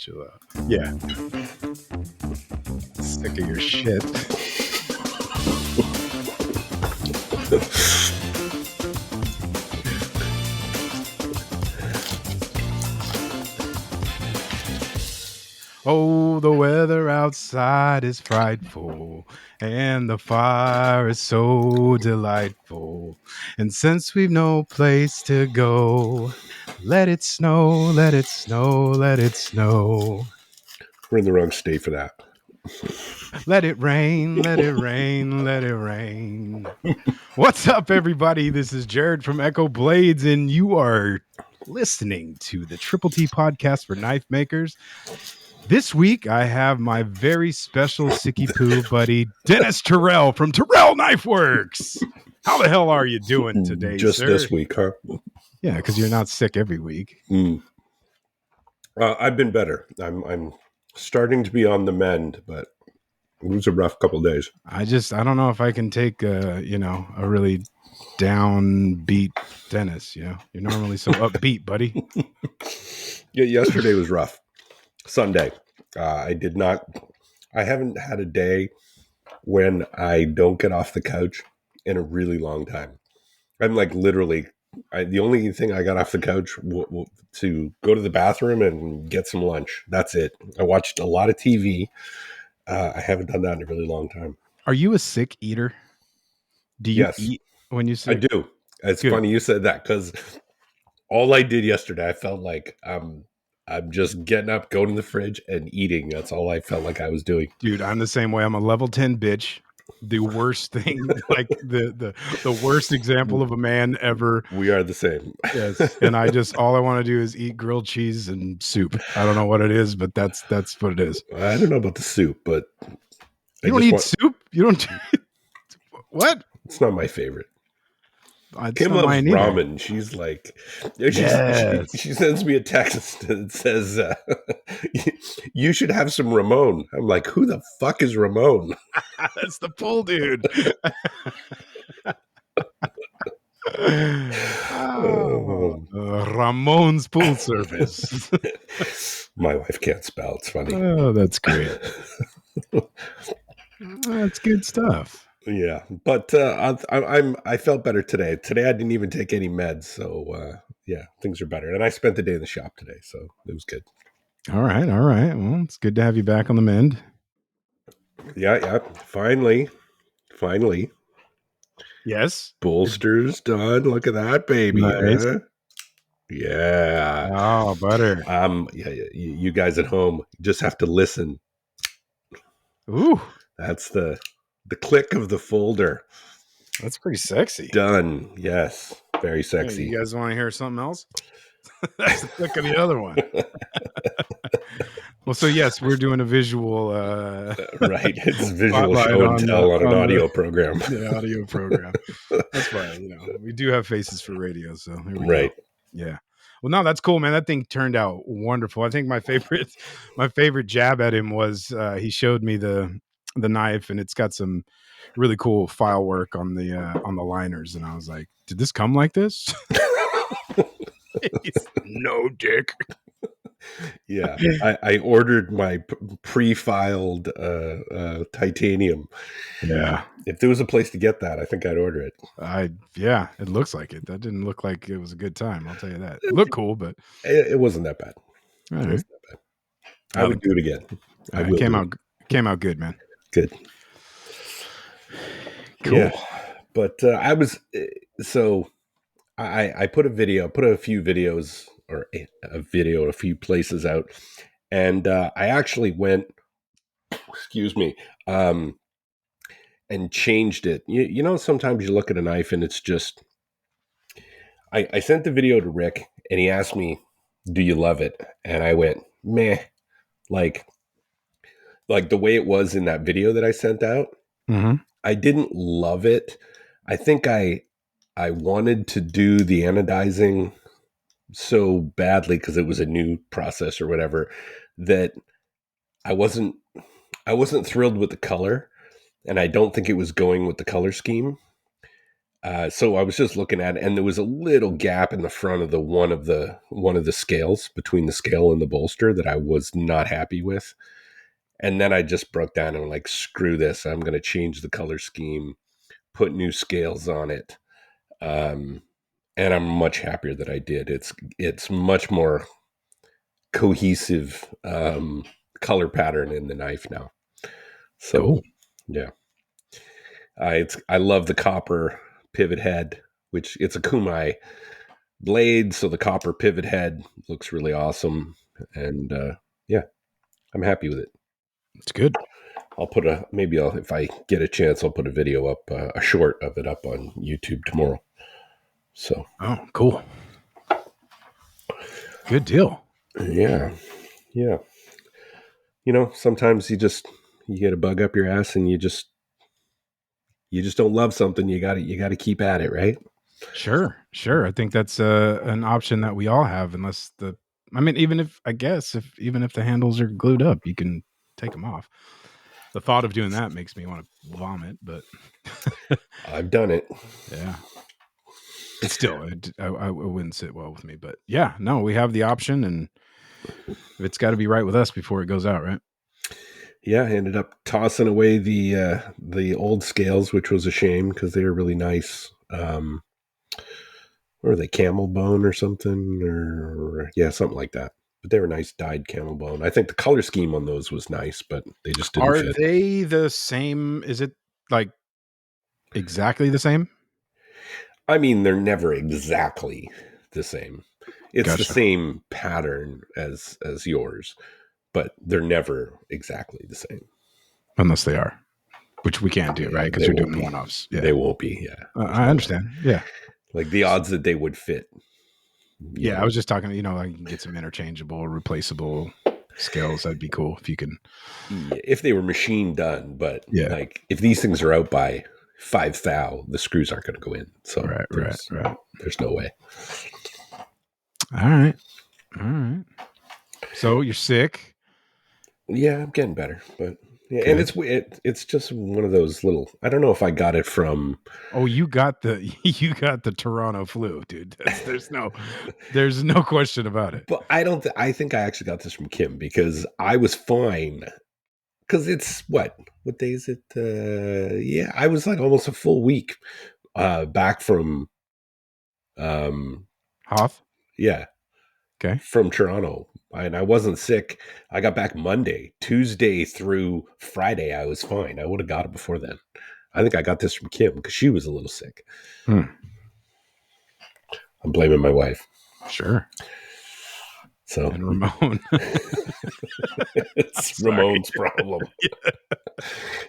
Chill out. Yeah. Sick of your shit. Oh, the weather outside is frightful, and the fire is so delightful. And since we've no place to go, let it snow, let it snow, let it snow. We're in the wrong state for that. Let it rain, let it rain, let it rain. What's up, everybody? This is Jerid from Echo Blades, and you are listening to the Triple T podcast for knife makers. This week, I have my very special sicky poo buddy, Denis Tyrell from Tyrell Knifeworks. How the hell are you doing today, Just sir? this week, huh? Yeah, because you're not sick every week. I've been better. I'm starting to be on the mend, but it was a rough couple of days. I don't know if I can take a really downbeat Denis. You're normally so upbeat, buddy. Yeah, yesterday was rough. Sunday, I haven't had a day when I don't get off the couch in a really long time. I'm like literally, the only thing I got off the couch to go to the bathroom and get some lunch. That's it. I watched a lot of TV. I haven't done that in a really long time. Are you a sick eater? Do you Yes, eat when you sick? I do. It's Good. funny you said that because all I did yesterday, I felt like I'm just getting up, going to the fridge, and eating. That's all I felt like I was doing. Dude, I'm the same way. I'm a level 10 bitch. The worst thing, like the worst example of a man ever. We are the same. Yes. And all I want to do is eat grilled cheese and soup. I don't know what it is, but that's what it is. I don't know about the soup, but you don't eat soup? You don't what? It's not my favorite. It's Kim not loves mine either. ramen. She's like, Yes. she sends me a text that says, you should have some Ramon. I'm like, who the fuck is Ramon? That's the pool dude. Ramon's pool service. My wife can't spell. It's funny. Oh, that's great. That's good stuff. Yeah, but I felt better today. Today I didn't even take any meds, so yeah, things are better. And I spent the day in the shop today, so it was good. All right. Well, it's good to have you back on the mend. Yeah. Finally. Yes. Bolster's done. Look at that, baby. Nice. Huh? Yeah. Oh, butter. Yeah. You guys at home just have to listen. Ooh, that's the click of the folder. That's pretty sexy. Done. Yes. Very sexy. Hey, you guys want to hear something else? That's the click of the other one. Well, so yes, we're doing a visual. Right. It's visual show and tell on an audio program. The audio program. That's fine. We do have faces for radio, so here we go. Yeah. Well, no, that's cool, man. That thing turned out wonderful. I think my favorite jab at him was he showed me the knife, and it's got some really cool file work on the liners, and I was like, "Did this come like this?" No, dick. Yeah, I ordered my pre-filed titanium. Yeah, if there was a place to get that, I think I'd order it. It looks like it. That didn't look like it was a good time. I'll tell you that. It looked cool, but it wasn't that bad. Right. It wasn't that bad. I would do it again. It came out good, man. Good. Cool. Yeah. But I was I put a few videos or a video a few places out, and I actually went, and changed it. Sometimes you look at a knife and it's just, I sent the video to Rick and he asked me, do you love it? And I went, meh. Like the way it was in that video that I sent out, I didn't love it. I think I wanted to do the anodizing so badly because it was a new process or whatever that I wasn't thrilled with the color, and I don't think it was going with the color scheme. So I was just looking at it, and there was a little gap in the front of the one of the scales between the scale and the bolster that I was not happy with. And then I just broke down and like, screw this. I'm going to change the color scheme, put new scales on it. Um, and I'm much happier that I did. It's much more cohesive color pattern in the knife now. So Cool. yeah, I love the copper pivot head, which it's a Kumai blade, so the copper pivot head looks really awesome, and yeah, I'm happy with it. It's good. I'll put a maybe I'll if I get a chance, I'll put a video up, a short of it up on YouTube tomorrow. So Oh, cool. Good deal. yeah, yeah. You know, sometimes you get a bug up your ass, and you just don't love something. You got to keep at it, right? Sure, sure. I think that's an option that we all have, unless the. I mean, even if I guess if even if the handles are glued up, you can take them off. The thought of doing that makes me want to vomit, but I've done it. yeah, it's still it wouldn't sit well with me. But yeah, no, we have the option, and it's got to be right with us before it goes out, right? Yeah, I ended up tossing away the old scales, which was a shame because they were really nice. What are they, camel bone or something? Or yeah, something like that. But they were nice dyed camel bone. I think the color scheme on those was nice, but they just didn't Are fit. they the same? Is it like exactly the same? I mean, they're never exactly the same. It's the Gotcha. same pattern as yours, but they're never exactly the same. Unless they are, which we can't do, right? Because They you're won't doing be. one-offs. They Yeah, won't be. Yeah, there's I no way. understand. Yeah, Like the odds that they would fit. You yeah. I know, was just talking. I can get some interchangeable, replaceable scales. That'd be cool if you can. if they were machine done, but Yeah. like if these things are out by 5 thou, the screws aren't going to go in. So Right. Right. Right. there's no way. All right. All right. So you're sick. Yeah, I'm getting better, but yeah, and Good. it's just one of those little. I don't know if I got it from. Oh, you got the you got the Toronto flu, dude. There's no question about it. But I don't. I think I actually got this from Kim because I was fine. Because it's what day is it? Yeah, I was like almost a full week back from Hoth. yeah, Okay. from Toronto. And I wasn't sick. I got back Monday. Tuesday through Friday, I was fine. I would have got it before then. I think I got this from Kim because she was a little sick. Hmm. I'm blaming my wife. Sure. So And Ramon. it's Sorry. Ramon's problem.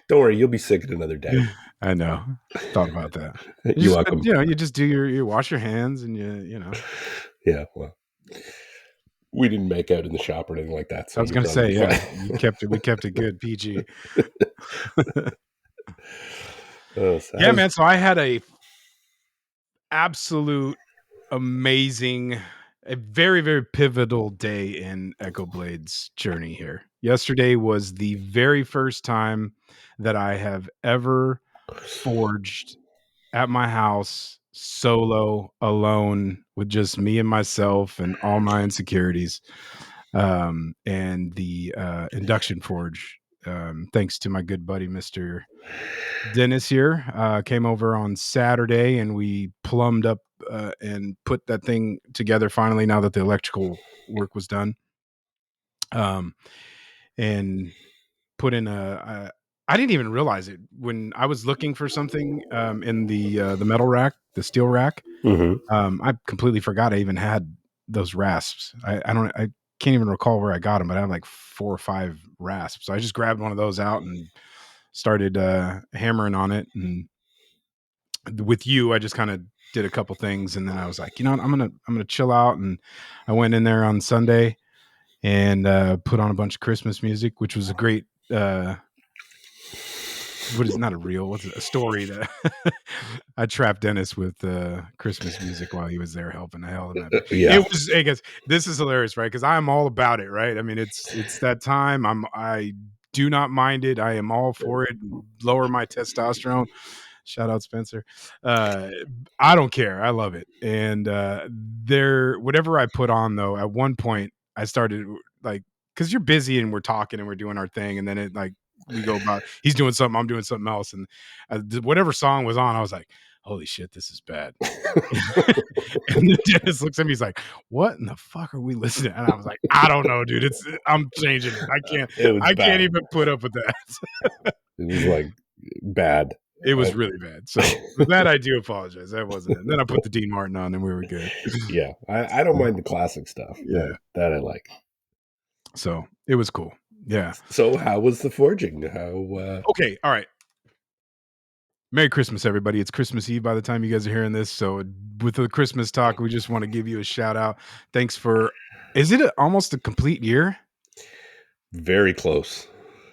Don't worry, you'll be sick in another day. I know. Thought about that. You're welcome. You just do you wash your hands and you. Yeah, well, we didn't make out in the shop or anything like that, so I was you'll gonna probably say, be yeah, fine. we kept it good, PG. So Yeah, man. So I had a absolute amazing, a very, very pivotal day in Echo Blade's journey here. Yesterday was the very first time that I have ever forged at my house solo, alone, with just me and myself and all my insecurities. And the induction forge, thanks to my good buddy, Mr. Denis here, came over on Saturday, and we plumbed up and put that thing together finally, now that the electrical work was done. And put in I didn't even realize it when I was looking for something in the metal rack, the steel rack. Mhm. I completely forgot I even had those rasps. I can't even recall where I got them, but I have like 4 or 5 rasps. So I just grabbed one of those out and started hammering on it. And with you, I just kind of did a couple things, and then I was like, you know what, I'm gonna chill out. And I went in there on Sunday and put on a bunch of Christmas music, which was a great what is not a reel, what's it, a story that I trapped Denis with Christmas music while he was there helping the hell out of me. It Yeah. was, I guess, this is hilarious, right? Because I'm all about it, right? I mean, it's that time. I do not mind it. I am all for it. Lower my testosterone. Shout out Spencer. I don't care. I love it. And whatever I put on though, at one point I started like, because you're busy and we're talking and we're doing our thing, and then it like we go about he's doing something, I'm doing something else, and whatever song was on, I was like, holy shit, this is bad. And then Dennis looks at me, he's like, what in the fuck are we listening? And I was like, I don't know, dude. I'm changing it. It was I can't bad. even put up with that. It was like bad. It was really bad. So for that, I do apologize. That wasn't it. And then I put the Dean Martin on, and we were good. Yeah, I don't mind the classic stuff. Yeah. That I like. So it was cool. Yeah. So how was the forging? Okay. All right. Merry Christmas, everybody. It's Christmas Eve by the time you guys are hearing this. So with the Christmas talk, we just want to give you a shout out. Thanks for, is it almost a complete year? Very close.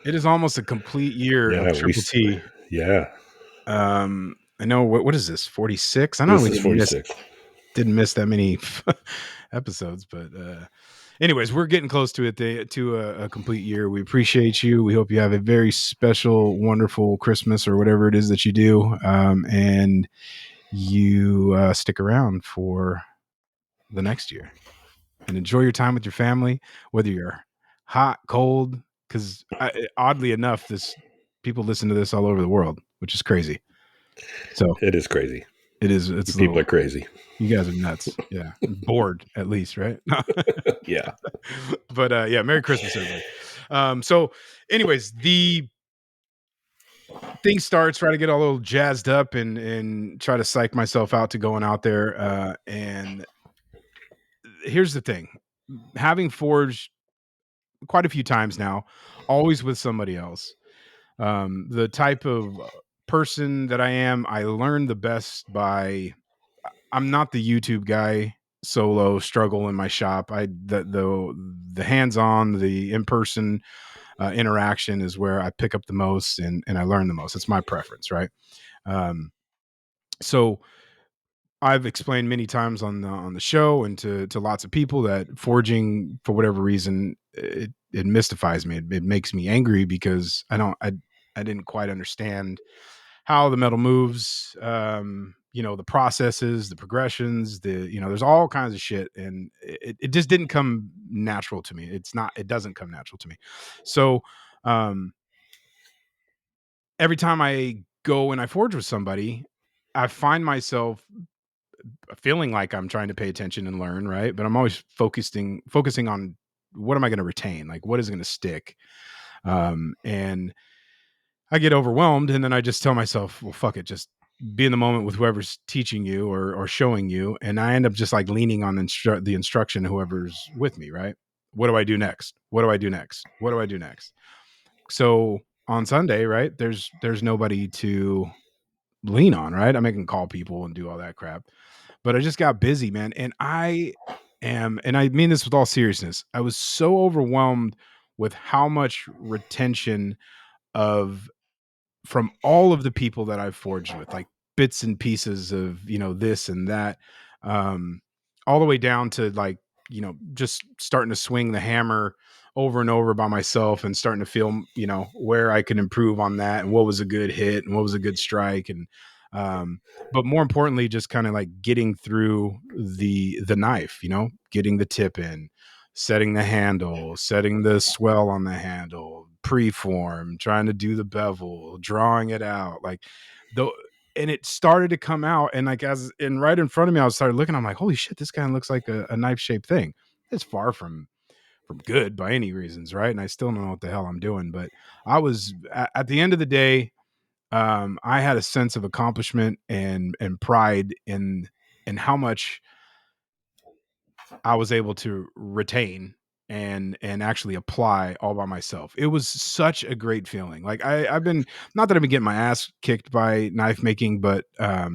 It is almost a complete year of Triple T. Yeah. I know what is this? 46? I know This is 46. Didn't miss that many episodes, but anyways, we're getting close to it to a complete year. We appreciate you. We hope you have a very special, wonderful Christmas or whatever it is that you do, and you stick around for the next year and enjoy your time with your family, whether you're hot, cold. Because oddly enough, people listen to this all over the world, which is crazy. So it is crazy. It is. It's people are crazy. You guys are nuts. Yeah, bored at least, right? Yeah. But yeah, Merry Christmas, everybody. So, anyways, the thing starts. Try to get a little jazzed up and try to psych myself out to going out there. And here's the thing: having forged quite a few times now, always with somebody else. The type of person that I am, I learn the best by. I'm not the YouTube guy solo struggle in my shop. The hands-on, the in-person interaction is where I pick up the most and I learn the most. It's my preference, right? So I've explained many times on the show and to lots of people that forging, for whatever reason, it mystifies me. It makes me angry because I didn't quite understand how the metal moves, the processes, the progressions, there's all kinds of shit. And it just didn't come natural to me. It doesn't come natural to me. So, every time I go and I forge with somebody, I find myself feeling like I'm trying to pay attention and learn, right? But I'm always focusing on what am I going to retain? Like, what is going to stick? And I get overwhelmed, and then I just tell myself, well, fuck it, just be in the moment with whoever's teaching you or showing you. And I end up just like leaning on the instruction, whoever's with me, right? What do I do next? What do I do next? What do I do next? So on Sunday, right, there's nobody to lean on, right? I can call people and do all that crap. But I just got busy, man. And and I mean this with all seriousness, I was so overwhelmed with how much retention of from all of the people that I've forged with, like bits and pieces of, this and that, all the way down to like, just starting to swing the hammer over and over by myself and starting to feel, where I can improve on that and what was a good hit and what was a good strike. And, but more importantly, just kind of like getting through the knife, getting the tip in, setting the handle, setting the swell on the handle, preform, trying to do the bevel, drawing it out, like though. And it started to come out, and like right in front of me, I started looking. I'm like, holy shit, this kind of looks like a knife shaped thing. It's far from good by any reasons, right? And I still don't know what the hell I'm doing, but I was at the end of the day, I had a sense of accomplishment and pride in how much I was able to retain and actually apply all by myself. It was such a great feeling. Like I've been, not that I've been getting my ass kicked by knife making, but I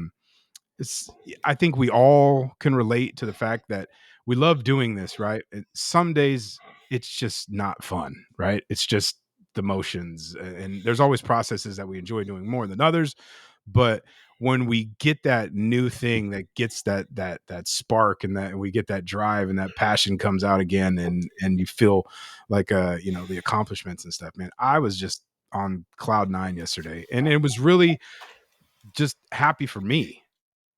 think we all can relate to the fact that we love doing this, right? Some days it's just not fun, right? It's just the motions, and there's always processes that we enjoy doing more than others. But when we get that new thing that gets that spark and that we get that drive and that passion comes out again, and you feel like the accomplishments and stuff, man. I was just on cloud nine yesterday, and it was really just happy for me.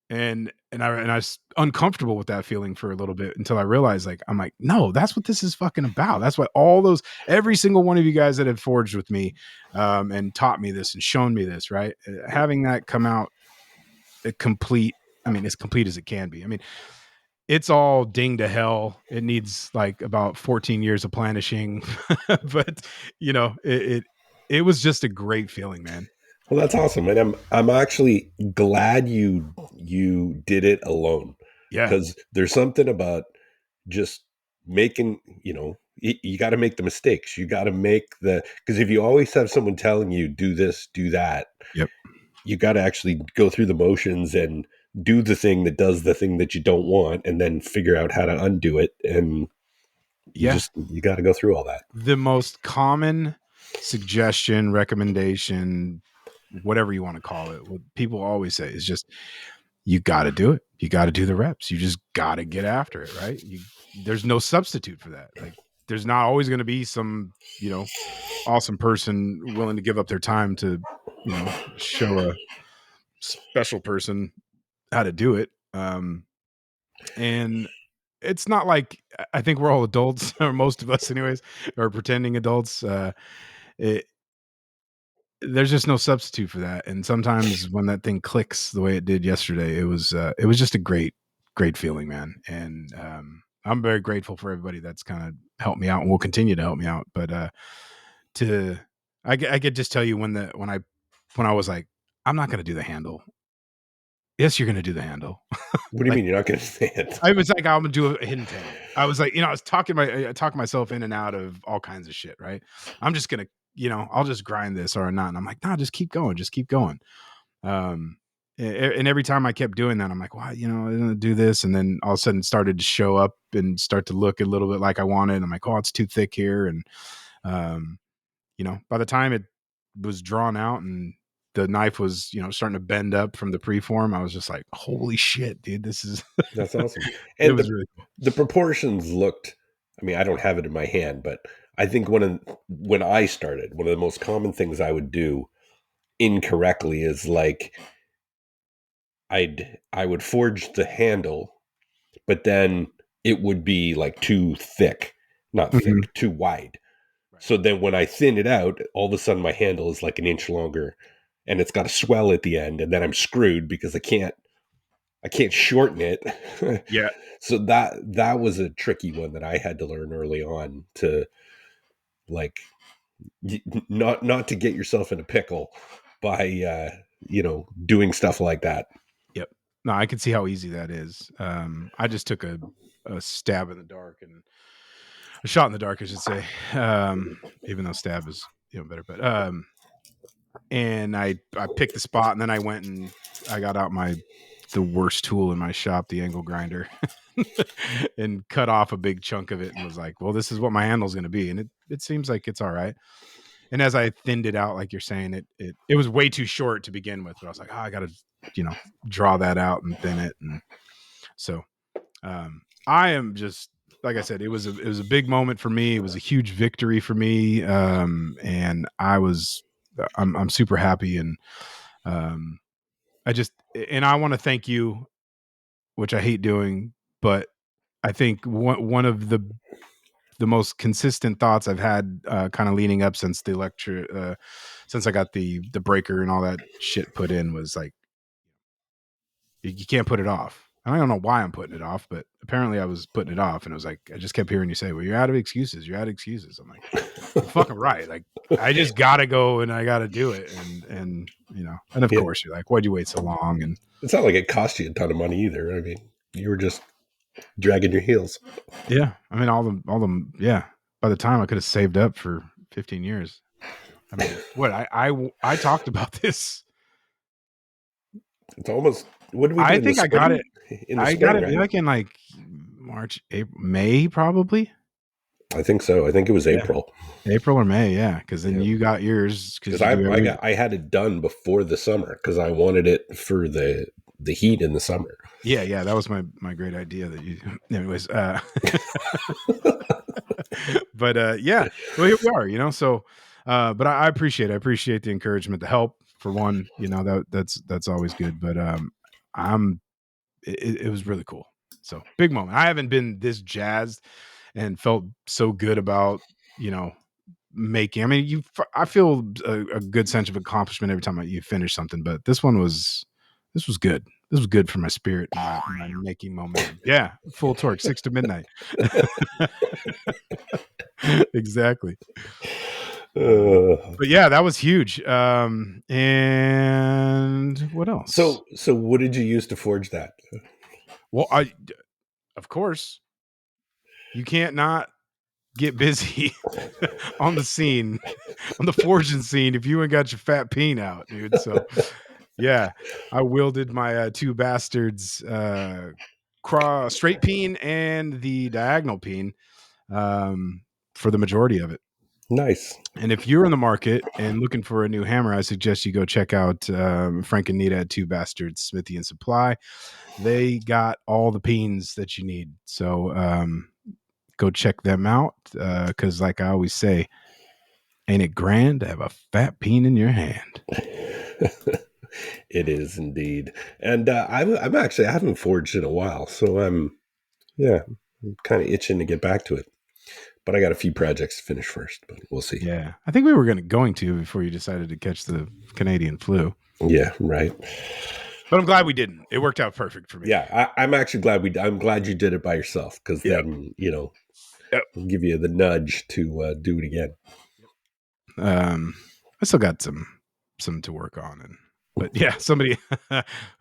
And I was uncomfortable with that feeling for a little bit until I realized, like, I'm like, no, that's what this is fucking about. That's what every single one of you guys that have forged with me, and taught me this and shown me this, right? Having that come out complete. I mean, as complete as it can be. I mean, it's all ding to hell. It needs like about 14 years of planishing, but it was just a great feeling, man. Well, that's awesome, and I'm actually glad you did it alone, Yeah. because there's something about just making, you got to make the mistakes. You got to make because if you always have someone telling you do this, do that, Yep. you got to actually go through the motions and do the thing that does the thing that you don't want, and then figure out how to undo it. And Yeah. you got to go through all that. The most common suggestion, recommendation, whatever you want to call it, what people always say is just, you got to do it. You got to do the reps. You just got to get after it, right? There's no substitute for that. Like, there's not always going to be some, awesome person willing to give up their time to, show a special person how to do it. And it's not like, I think we're all adults, or most of us anyways, are pretending adults. It, there's just no substitute for that. And sometimes when that thing clicks the way it did yesterday, it was just a great feeling, man. And I'm very grateful for everybody that's kind of helped me out and will continue to help me out. But to I could just tell you when I was like, I'm not going to do the handle. Yes, you're going to do the handle. What do you Like, mean you're not going to say it? I was like, I'm gonna do a hidden tail. I was like, I was talking myself in and out of all kinds of shit, right? I'm just gonna, I'll just grind this or not. And I'm like, nah, just keep going, just keep going. Um, and every time I kept doing that, I'm like, well, I'm gonna do this, and then all of a sudden it started to show up and start to look a little bit like I wanted. I'm like, oh, it's too thick here, and um, by the time it was drawn out and the knife was, starting to bend up from the preform, I was just like, holy shit, dude, this is That's awesome. it And was really cool. the proportions looked, I mean, I don't have it in my hand, but I think when I started, one of the most common things I would do incorrectly is like I would forge the handle, but then it would be like too thick, not Mhm. thick, too wide. Right. So then when I thin it out, all of a sudden my handle is like an inch longer, and it's got a swell at the end, and then I'm screwed because I can't shorten it. Yeah. So that was a tricky one that I had to learn early on, to like not to get yourself in a pickle by doing stuff like that. Yep. No, I can see how easy that is. I just took a stab in the dark, and a shot in the dark, I should say. Even though stab is, better, but and I picked the spot, and then I went and I got out the worst tool in my shop, the angle grinder, and cut off a big chunk of it, and was like, well, this is what my handle's going to be, and it seems like it's all right. And as I thinned it out, like you're saying, it was way too short to begin with, but I was like, oh, I gotta, draw that out and thin it. And so I am just, like I said, it was a big moment for me. It was a huge victory for me. And I'm super happy. And um I want to thank you, which I hate doing, but I think one of the most consistent thoughts I've had, kind of leading up since the lecture, since I got the breaker and all that shit put in, was like, you can't put it off. And I don't know why I'm putting it off, but apparently I was putting it off, and it was like, I just kept hearing you say, well, you're out of excuses. You're out of excuses. I'm like, you're fucking right. Like, I just gotta go and I gotta do it. And of Yeah, course you're like, why'd you wait so long? And it's not like it cost you a ton of money either. I mean, you were just dragging your heels. yeah, I mean, yeah, by the time I could have saved up for 15 years. I mean, what I talked about this. It's almost, what did we do I in the think I got spring? it. In the I got spring, it right? like in like March, April, May, probably. I think so. I think it was Yeah, April. April or May. Yeah, because then Yeah. you got yours because Because you do every. I had it done before the summer because I wanted it for the heat in the summer. Yeah, yeah, that was my great idea that you. Anyways, but yeah, well, here we are. So, but I appreciate the encouragement, the help for one. You know, that's always good. But it was really cool. So big moment. I haven't been this jazzed and felt so good about, you know, making. I mean, I feel a good sense of accomplishment every time you finish something, but this was good. This was good for my spirit and my making momentum. Yeah, full torque, 6 to midnight. Exactly. But yeah, that was huge. And what else? So what did you use to forge that? Well, of course, you can't not get busy on the scene, on the forging scene, if you ain't got your fat peen out, dude. So yeah, I wielded my 2 Basterds cross straight peen and the diagonal peen for the majority of it. Nice. And if you're in the market and looking for a new hammer, I suggest you go check out Frank and Nita at 2 Basterds, Smithy and Supply. They got all the peens that you need. So go check them out because, like I always say, ain't it grand to have a fat peen in your hand? It is indeed. And I'm actually, I haven't forged in a while. So I'm kind of itching to get back to it. But I got a few projects to finish first, but we'll see. Yeah, I think we were going to before you decided to catch the Canadian flu. Yeah, right. But I'm glad we didn't. It worked out perfect for me. Yeah, I'm actually glad I'm glad you did it by yourself because then it'll give you the nudge to do it again. I still got some to work on, but yeah, somebody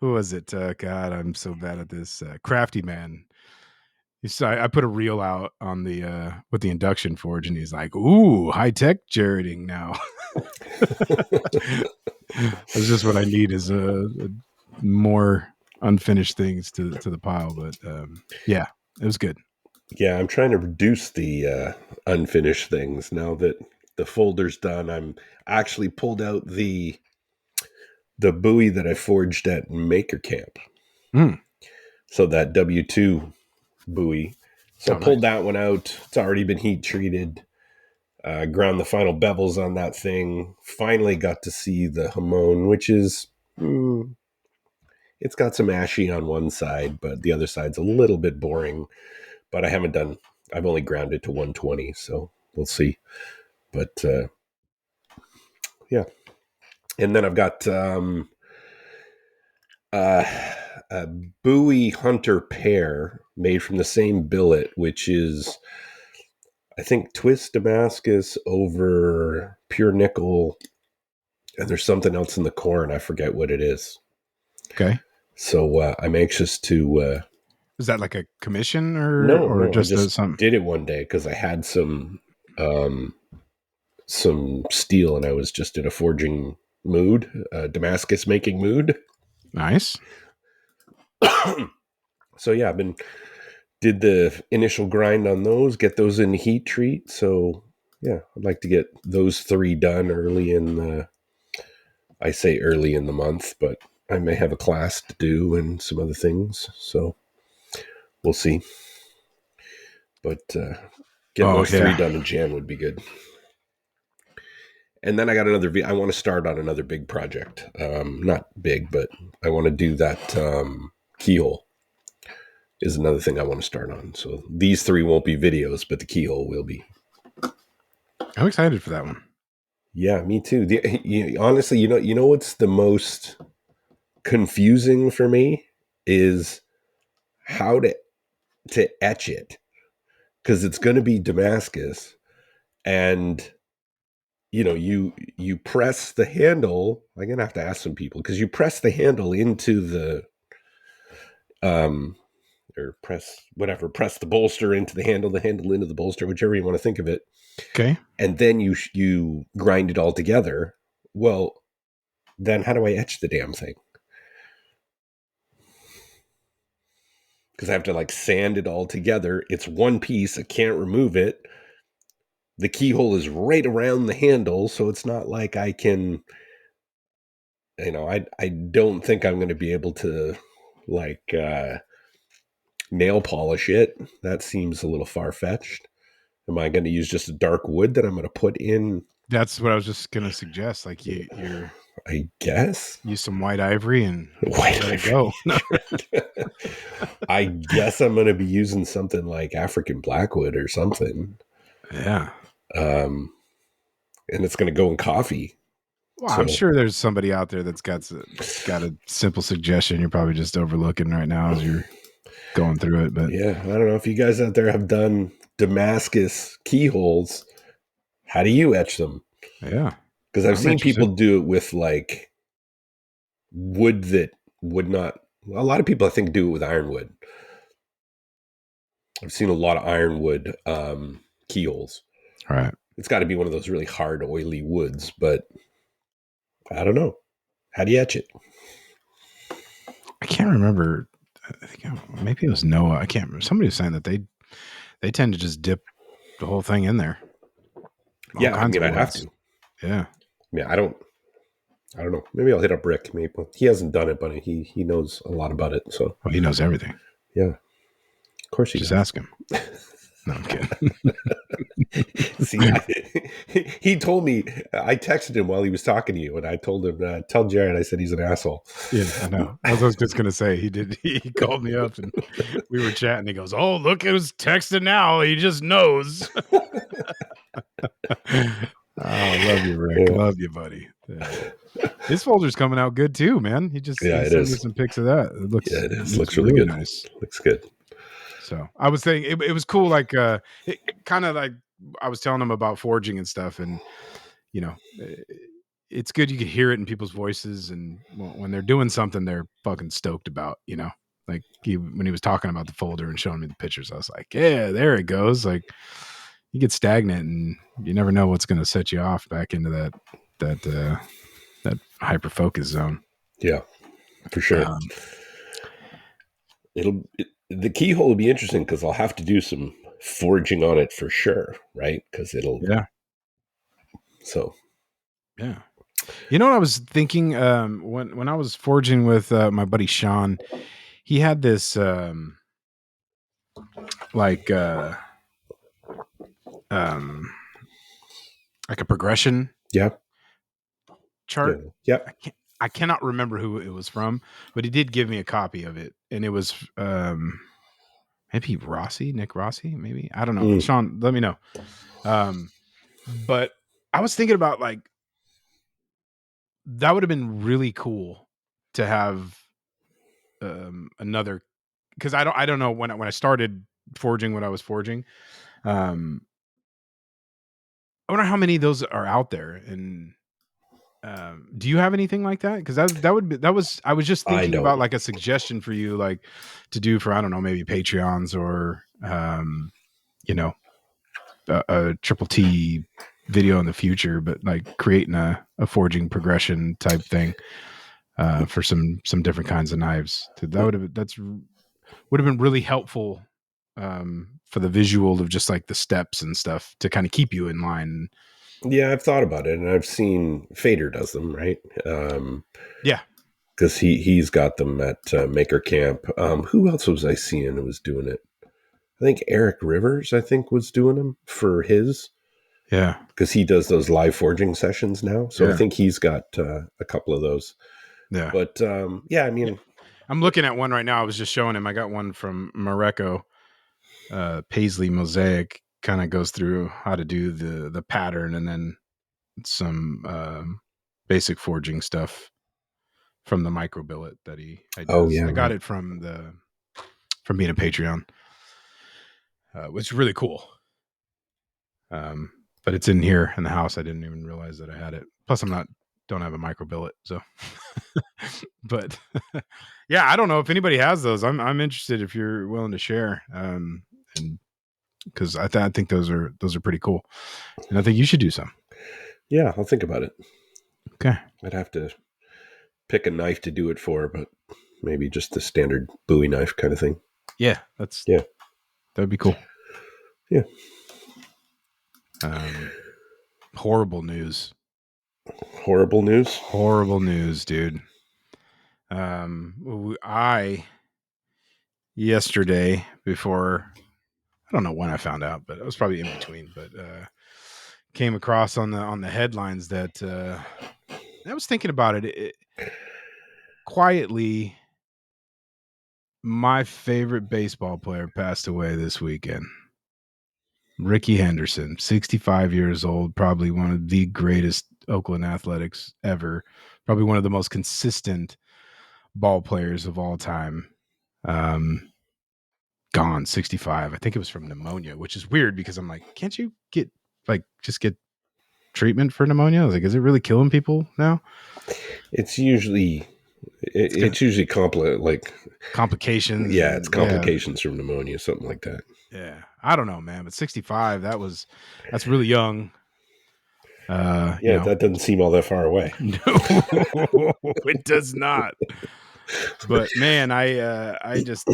who was it? God, I'm so bad at this. Crafty Man. I put a reel out on the with the induction forge, and he's like, "Ooh, high tech Jeriding now." That's just what I need is a more unfinished things to the pile. But yeah, it was good. Yeah, I'm trying to reduce the unfinished things now that the folder's done. I'm actually pulled out the buoy that I forged at Maker Camp. Mm. So that W2 buoy. So I pulled nice. that one out. It's already been heat treated. Ground the final bevels on that thing. Finally got to see the Hamon, which is it's got some ashy on one side, but the other side's a little bit boring. But I've only ground it to 120, so we'll see. But yeah. And then I've got a Bowie Hunter pair made from the same billet, which is, I think, Twas Damascus over pure nickel. And there's something else in the core, and I forget what it is. Okay. So I'm anxious to. Is that like a commission or No, just, I just something? did it one day because I had some steel, and I was just in a forging mood, Damascus making mood. Nice. So yeah, did the initial grind on those, get those in heat treat. So yeah, I'd like to get those 3 done early in the. I say early in the month, but I may have a class to do and some other things. So we'll see. But getting those 3 done in Jan would be good. And then I got I want to start on another big project. Not big, but I want to do that keyhole is another thing I want to start on. So these 3 won't be videos, but the keyhole will be. I'm excited for that one. Yeah, me too. Honestly, you know what's the most confusing for me is how to etch it, because it's going to be Damascus, and you press the handle. I'm gonna have to ask some people because you press the handle into the or press the bolster into the handle into the bolster, whichever you want to think of it. Okay. And then you grind it all together. Well, then how do I etch the damn thing? Because I have to like sand it all together. It's one piece. I can't remove it. The keyhole is right around the handle, so it's not like I can, I don't think I'm going to be able to like nail polish it. That seems a little far-fetched. Am I going to use just a dark wood that I'm going to put in? That's what I was just gonna suggest. Like you're I guess. Use some white ivory and White let it ivory. go. I guess I'm going to be using something like African blackwood or something. Yeah. And it's going to go in coffee. Well, So I'm sure there's somebody out there that's got a simple suggestion you're probably just overlooking right now as you're going through it. But yeah, I don't know if you guys out there have done Damascus keyholes. How do you etch them? yeah, Because I've I'm seen interested. people do it with like wood that would not. A lot of people, I think, do it with ironwood. I've seen a lot of ironwood keyholes. All right. It's got to be one of those really hard, oily woods, but I don't know. How do you etch it? I can't remember. I think maybe it was Noah. I can't remember. Somebody was saying that they tend to just dip the whole thing in there. All Yeah, I kinds mean, of I'd have woods. to. Yeah. Yeah, I don't know. Maybe I'll hit up Rick. Maybe he hasn't done it, but he knows a lot about it. So Well, he knows everything. yeah, of course he Just does. ask him. No, I'm kidding. See, he told me. I texted him while he was talking to you, and I told him, "Tell Jerid." I said he's an asshole. Yeah, I know. I was just gonna say he did. He called me up and we were chatting. He goes, "Oh, look who's texting now. He just knows." Oh, love you, Rick. Yeah, Love you, buddy. Yeah. His folder's coming out good too, man. He yeah, it sent me is. some pics of that. Yeah, it is. Looks Looks really really good. nice. Looks good. So I was thinking it was cool. Like it kind of like I was telling him about forging and stuff, and you know, it's good you could hear it in people's voices, and when they're doing something they're fucking stoked about. You know, like when he was talking about the folder and showing me the pictures, I was like, yeah, there it goes. Like you get stagnant, and you never know what's going to set you off back into that hyper focus zone. Yeah, for sure. The keyhole will be interesting because I'll have to do some forging on it for sure, right? Because it'll Yeah. so Yeah. You know what I was thinking when I was forging with my buddy Sean, he had this like um like a progression yeah, yeah, chart. yeah. I cannot remember who it was from, but he did give me a copy of it, and it was maybe Nick Rossi, maybe. I don't know. Mm. Sean, let me know. But I was thinking about like that would have been really cool to have another, because I don't know when I started forging what I was forging. I wonder how many of those are out there. And do you have anything like that? Because I was just I thinking don't. about like a suggestion for you, like to do for, I don't know, maybe Patreons or you know, a triple T video in the future, but like creating a forging progression type thing for some different kinds of knives. Would have been really helpful for the visual of just like the steps and stuff to kind of keep you in line. Yeah, I've thought about it, and I've seen Fader does them, right? Yeah. Because he's got them at Maker Camp. Who else was I seeing who was doing it? I think Eric Rivers, I think, was doing them for his, Yeah. because he does those live forging sessions now. So I Yeah. think he's got a couple of those. Yeah. But yeah, I Yeah. mean, I'm looking at one right now. I was just showing him. I got one from Morocco, Paisley Mosaic. Kind of goes through how to do the pattern and then some basic forging stuff from the micro billet that he oh does. yeah, I got right. it from being a Patreon, which is really cool. But it's in here in the house. I didn't even realize that I had it. Plus, don't have a micro billet, so. But yeah, I don't know if anybody has those. I'm interested if you're willing to share. And because I think those are pretty cool, and I think you should do some. Yeah, I'll think about it. Okay. I'd have to pick a knife to do it for, but maybe just the standard Bowie knife kind of thing. Yeah, Yeah, that'd be cool. yeah. Horrible news. Horrible news. Horrible news, dude. I yesterday before, I don't know when I found out, but it was probably in between. But came across on the headlines that I was thinking about it. Quietly, my favorite baseball player passed away this weekend. Ricky Henderson, 65 years old, probably one of the greatest Oakland Athletics ever, probably one of the most consistent ball players of all time. Gone, 65. I think it was from pneumonia, which is weird because I'm like, can't you get just get treatment for pneumonia? I was like, is it really killing people now? It's usually Complications. yeah, it's And yeah, complications from pneumonia, something like that. yeah. I don't know, man, but 65, that's really young. Yeah, that doesn't seem all that far away. No, it does not. But man, I just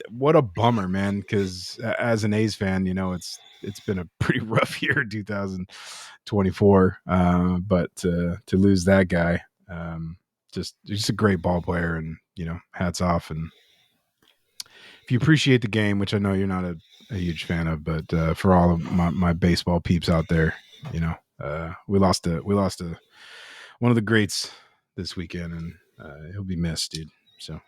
what a bummer, man. Because as an A's fan, it's been a pretty rough year, 2024. But to lose that guy, just a great ball player, and hats off. And if you appreciate the game, which I know you're not a huge fan of, but for all of my baseball peeps out there, we lost a one of the greats this weekend, and he'll be missed, dude. So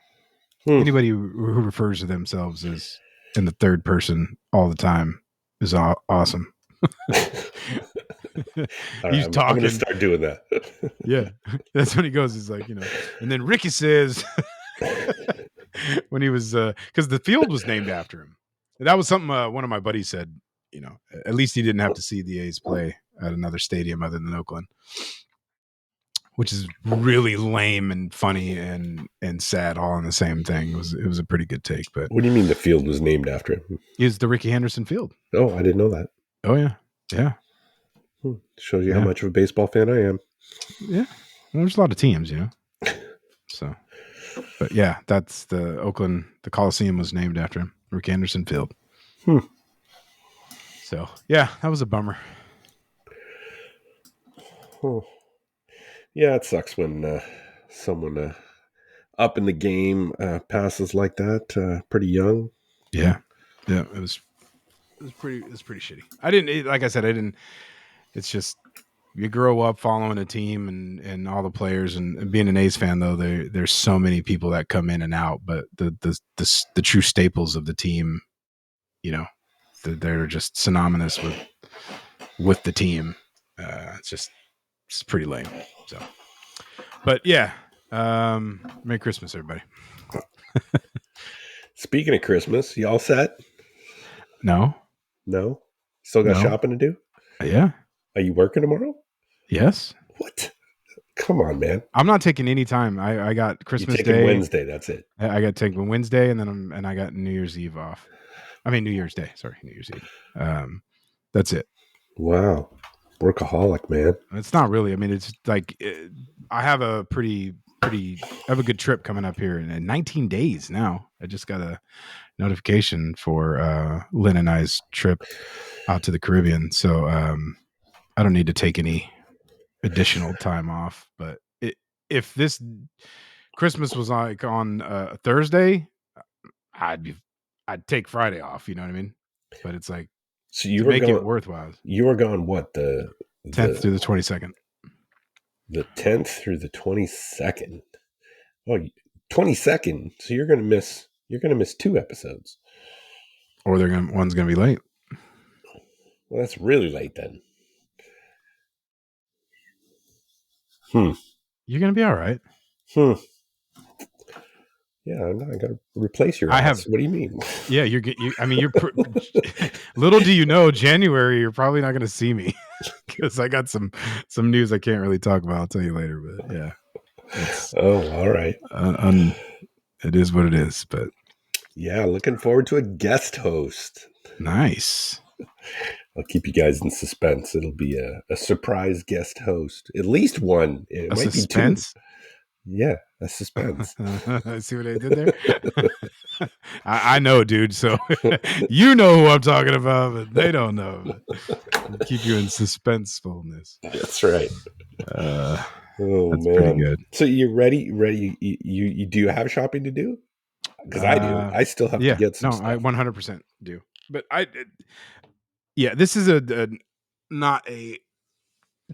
anybody who refers to themselves as in the third person all the time is awesome. All He's right, I'm going to talking. start doing that. Yeah, that's when he goes. He's like, and then Ricky says when he was because the field was named after him. And that was something one of my buddies said. At least he didn't have to see the A's play at another stadium other than Oakland, which is really lame and funny and sad all in the same thing. It was a pretty good take. But What do you mean the field was named after him? Is the Ricky Henderson Field? Oh, I didn't know that. Oh yeah, yeah. Shows you how much of a baseball fan I am. Yeah, well, there's a lot of teams, So, but yeah, that's the Oakland. The Coliseum was named after him, Ricky Henderson Field. So yeah, that was a bummer. Yeah, it sucks when someone up in the game passes like that, pretty young. Yeah, it was pretty shitty. I didn't, like I said, it's just you grow up following a team and all the players, and being an A's fan though, there's so many people that come in and out, but the true staples of the team, they're just synonymous with the team. It's pretty lame. So, but yeah, Merry Christmas, everybody. Speaking of Christmas, you all set? No. Still got shopping to do? Yeah. Are you working tomorrow? Yes. What? Come on, man. I'm not taking any time. I got Christmas Day. Wednesday. That's it. I got taken Wednesday, and then I got New Year's Eve off. I mean New Year's Day. Sorry, New Year's Eve. That's it. Wow, workaholic, man. It's not really. I mean, it's like I have a I have a good trip coming up here in 19 days now. I just got a notification for Lynn and I's trip out to the Caribbean, so I don't need to take any additional time off. But if this Christmas was like on Thursday, I'd take Friday off. You know what I mean? But it's like so you to were make going, it worthwhile. You were gone what the 10th through the 22nd. The 10th through the 22nd. Oh, 22nd. So you're gonna miss 2 episodes. Or one's gonna be late. Well, that's really late then. You're gonna be all right. Yeah, I got to replace your ass. What do you mean? Yeah, you're little do you know, January you're probably not going to see me because I got some news I can't really talk about. I'll tell you later, but yeah. All right. It is what it is, but yeah, looking forward to a guest host. Nice. I'll keep you guys in suspense. It'll be a surprise guest host. At least one. It might suspense? be 2. Yeah, a suspense. See what I did there? I know, dude. So you know who I'm talking about, but they don't know. But keep you in suspensefulness. That's right. That's man, pretty good. So you're ready? You do you have shopping to do? Because I do. I still have to get some stuff. I 100% do. But this is not a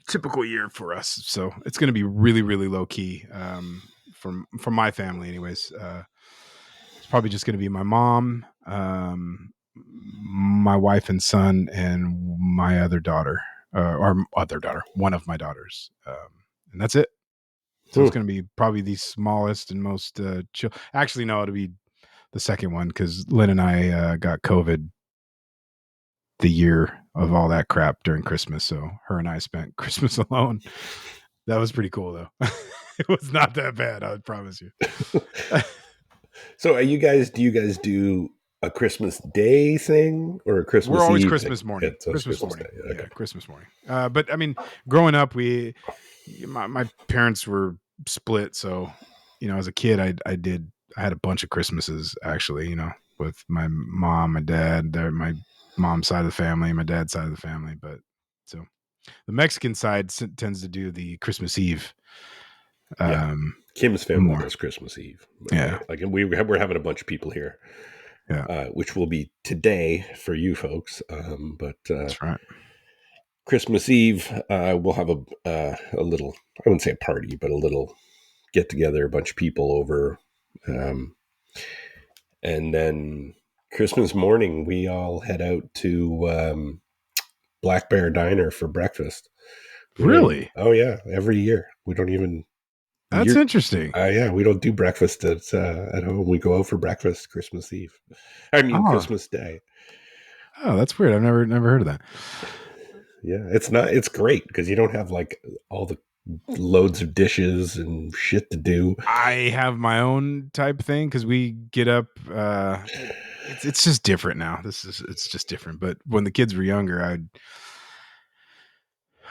typical year for us. So it's going to be really, really low key from my family, anyways. It's probably just going to be my mom, my wife and son, and my other daughter, one of my daughters, and that's it. So it's going to be probably the smallest and most chill. Actually, no, it'll be the second one because Lynn and I got COVID the year of all that crap during Christmas. So her and I spent Christmas alone. That was pretty cool though. It was not that bad, I would promise you. So do you guys do a Christmas Day thing or a Christmas We're always Eve Christmas thing? morning. So it's Christmas morning. Day. Okay. Yeah, Christmas morning. But I mean, growing up, my parents were split, so as a kid, I had a bunch of Christmases actually, with my mom, my dad, my mom's side of the family, my dad's side of the family. But so the Mexican side tends to do the Christmas Eve. Kim's family more. does Christmas Eve. Yeah. Like we're having a bunch of people here. Yeah. Which will be today for you folks. But That's right. Christmas Eve, we'll have a little, I wouldn't say a party, but a little get together, a bunch of people over. And then Christmas morning, we all head out to Black Bear Diner for breakfast. Really? Oh, yeah. Every year. We don't even. That's interesting. Yeah, we don't do breakfast at home. We go out for breakfast Christmas Eve. I mean, Christmas Day. Oh, that's weird. I've never heard of that. Yeah, it's great because you don't have like all the loads of dishes and shit to do. I have my own type thing because we get up. It's just different now. It's just different. But when the kids were younger,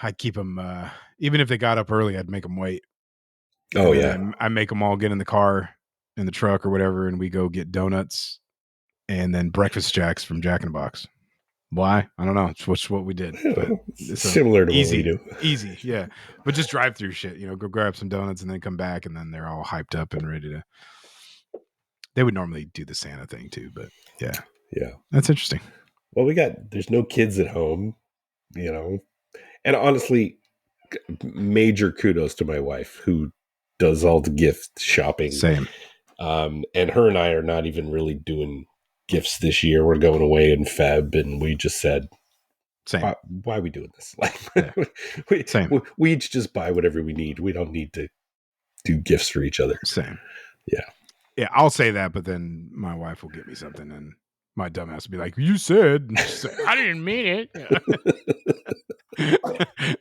I'd keep them. Even if they got up early, I'd make them wait. Oh, yeah. I make them all get in the car, in the truck or whatever, and we go get donuts and then breakfast jacks from Jack in the Box. Why? I don't know. It's what we did. But similar to easy, what we do. Easy, yeah. But just drive through shit. Go grab some donuts and then come back, and then they're all hyped up and ready to. They would normally do the Santa thing too, but yeah, that's interesting. Well, there's no kids at home, and honestly, major kudos to my wife who does all the gift shopping. Same. And her and I are not even really doing gifts this year. We're going away in Feb, and we just said, same. Why are we doing this? Like, same. We each just buy whatever we need. We don't need to do gifts for each other. Same. Yeah, I'll say that, but then my wife will get me something, and my dumbass will be like, "You said," I didn't mean it.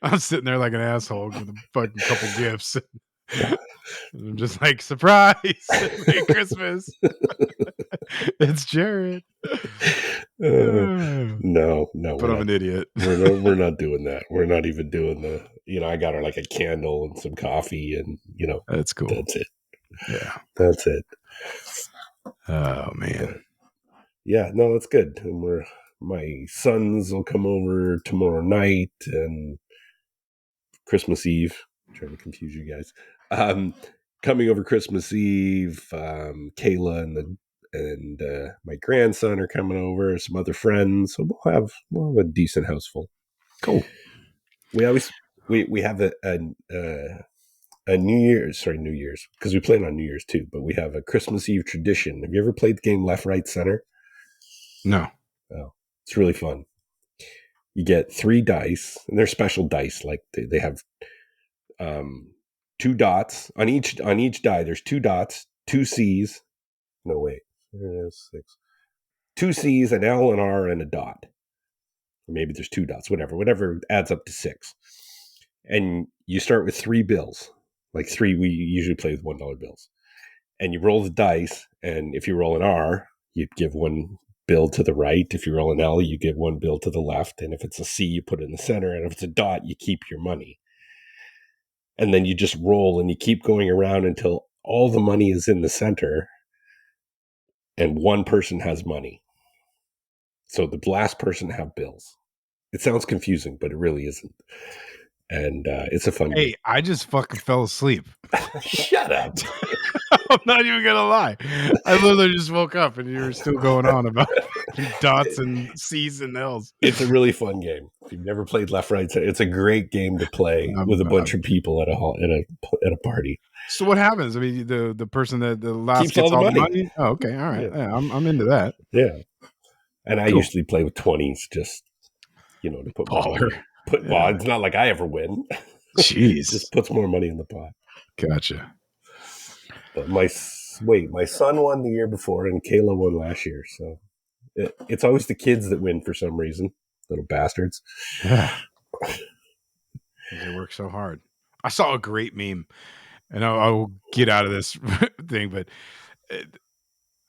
I'm sitting there like an asshole with a fucking couple gifts. I'm just like, surprise! Merry Christmas! It's Jerid. No, but I'm an idiot. we're not doing that. We're not even doing the. I got her like a candle and some coffee, and that's cool. That's it. Yeah, that's it. Oh man. But, yeah, no, that's good. And my sons will come over tomorrow night and Christmas Eve. I'm trying to confuse you guys. Coming over Christmas Eve, Kayla and my grandson are coming over. Some other friends, so we'll have a decent house full. Cool. We have a New Year's because we play on New Year's too. But we have a Christmas Eve tradition. Have you ever played the game Left, Right, Center? No. Oh, it's really fun. You get 3 dice, and they're special dice. Like they have 2 dots on each die. There's 2 dots, 2 C's. No, wait. There's 6. 2 C's, an L, an R, and a dot. Or maybe there's 2 dots. Whatever adds up to 6. And you start with 3 bills. Like 3, we usually play with $1 bills. And you roll the dice, and if you roll an R, you give 1 bill to the right. If you roll an L, you give 1 bill to the left. And if it's a C, you put it in the center. And if it's a dot, you keep your money. And then you just roll and you keep going around until all the money is in the center and 1 person has money. So the last person to have bills. It sounds confusing, but it really isn't. And it's a fun game. Hey, I just fucking fell asleep. Shut up. I'm not even gonna lie. I literally just woke up and you were still going on about Dots and C's and L's. It's a really fun game. If you've never played Left Right, it's a great game to play with a bunch of people at a party. So what happens? I mean, the person that the last Keeps all gets the all the money. money. Oh, okay, all right. Yeah. Yeah, I'm into that. Yeah. And I Cool. usually play with 20s just, to put more Baller. money. Well, it's not like I ever win. Jeez. Just puts more money in the pot. Gotcha. But my son won the year before and Kayla won last year. So it's always the kids that win for some reason. Little bastards. Yeah. They work so hard. I saw a great meme, and I'll get out of this thing, but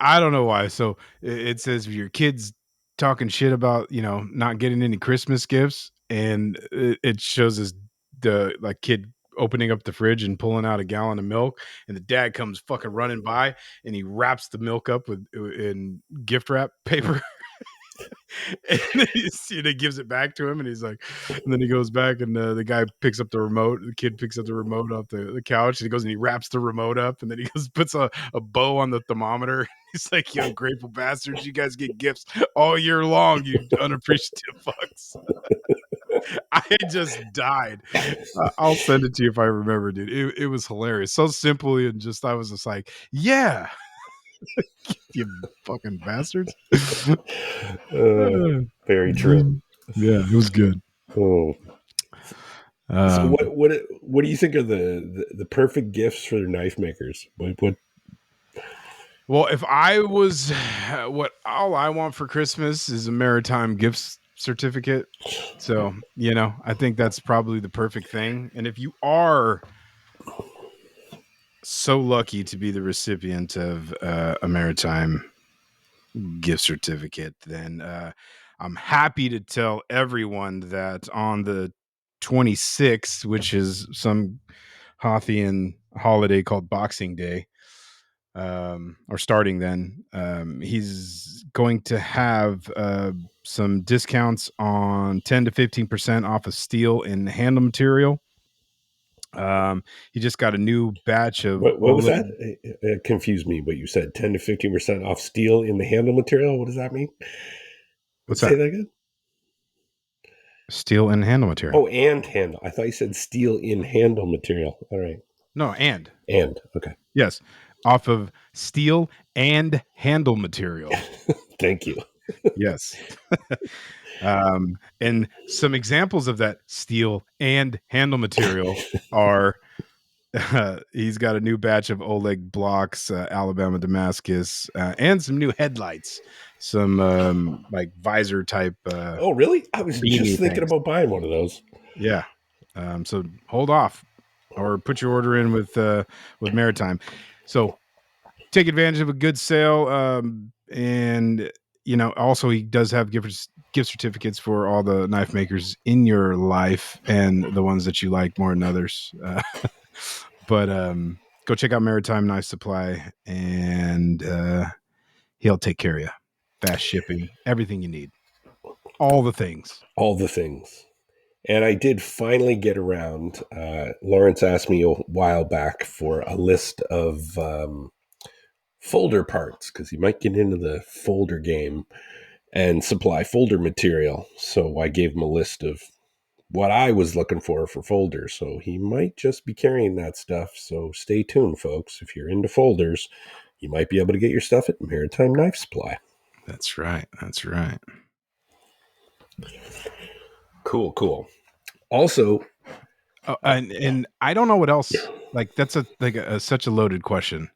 I don't know why. So it says your kids talking shit about not getting any Christmas gifts, and it shows the kid opening up the fridge and pulling out a gallon of milk, and the dad comes fucking running by, and he wraps the milk up in gift wrap paper. And then he gives it back to him, and he's like, and then he goes back, and the guy picks up the remote. The kid picks up the remote off the couch, and he goes and he wraps the remote up, and then he goes puts a bow on the thermometer. He's like, "Yo, grateful bastards, you guys get gifts all year long, you unappreciative fucks." I just died. I'll send it to you if I remember, dude. It was hilarious, so simple, and just I was just like, yeah. You fucking bastards. Very true. Yeah, it was good. Oh. So what do you think are the perfect gifts for knife makers? What? Well, if I was all I want for Christmas is a maritime gift certificate. So, I think that's probably the perfect thing. And if you are so lucky to be the recipient of a maritime gift certificate, then I'm happy to tell everyone that on the 26th, which is some Hothian holiday called Boxing Day, or starting then, he's going to have some discounts on 10 to 15% off of steel and handle material. He just got a new batch of What was that? It confused me. What you said, 10 to 15% off steel in the handle material. What does that mean? What's Say that? that again. Steel and handle material. Oh, and handle. I thought you said steel in handle material. All right. No, and okay. Yes, off of steel and handle material. Thank you. Yes. And some examples of that steel and handle material are he's got a new batch of Oleg blocks, Alabama Damascus, and some new headlights, some like visor type. Oh, really? I was just thinking about buying one of those. Yeah. So hold off or put your order in with Maritime. So take advantage of a good sale. And also he does have gift certificates for all the knife makers in your life and the ones that you like more than others. But go check out Maritime Knife Supply, and he'll take care of you. Fast shipping, everything you need, all the things. And I did finally get around. Lawrence asked me a while back for a list of folder parts because he might get into the folder game and supply folder material. So I gave him a list of what I was looking for folders. So he might just be carrying that stuff. So stay tuned, folks. If you're into folders, you might be able to get your stuff at Maritime Knife Supply. That's right. Cool. Also, and I don't know what else. Like that's such a loaded question.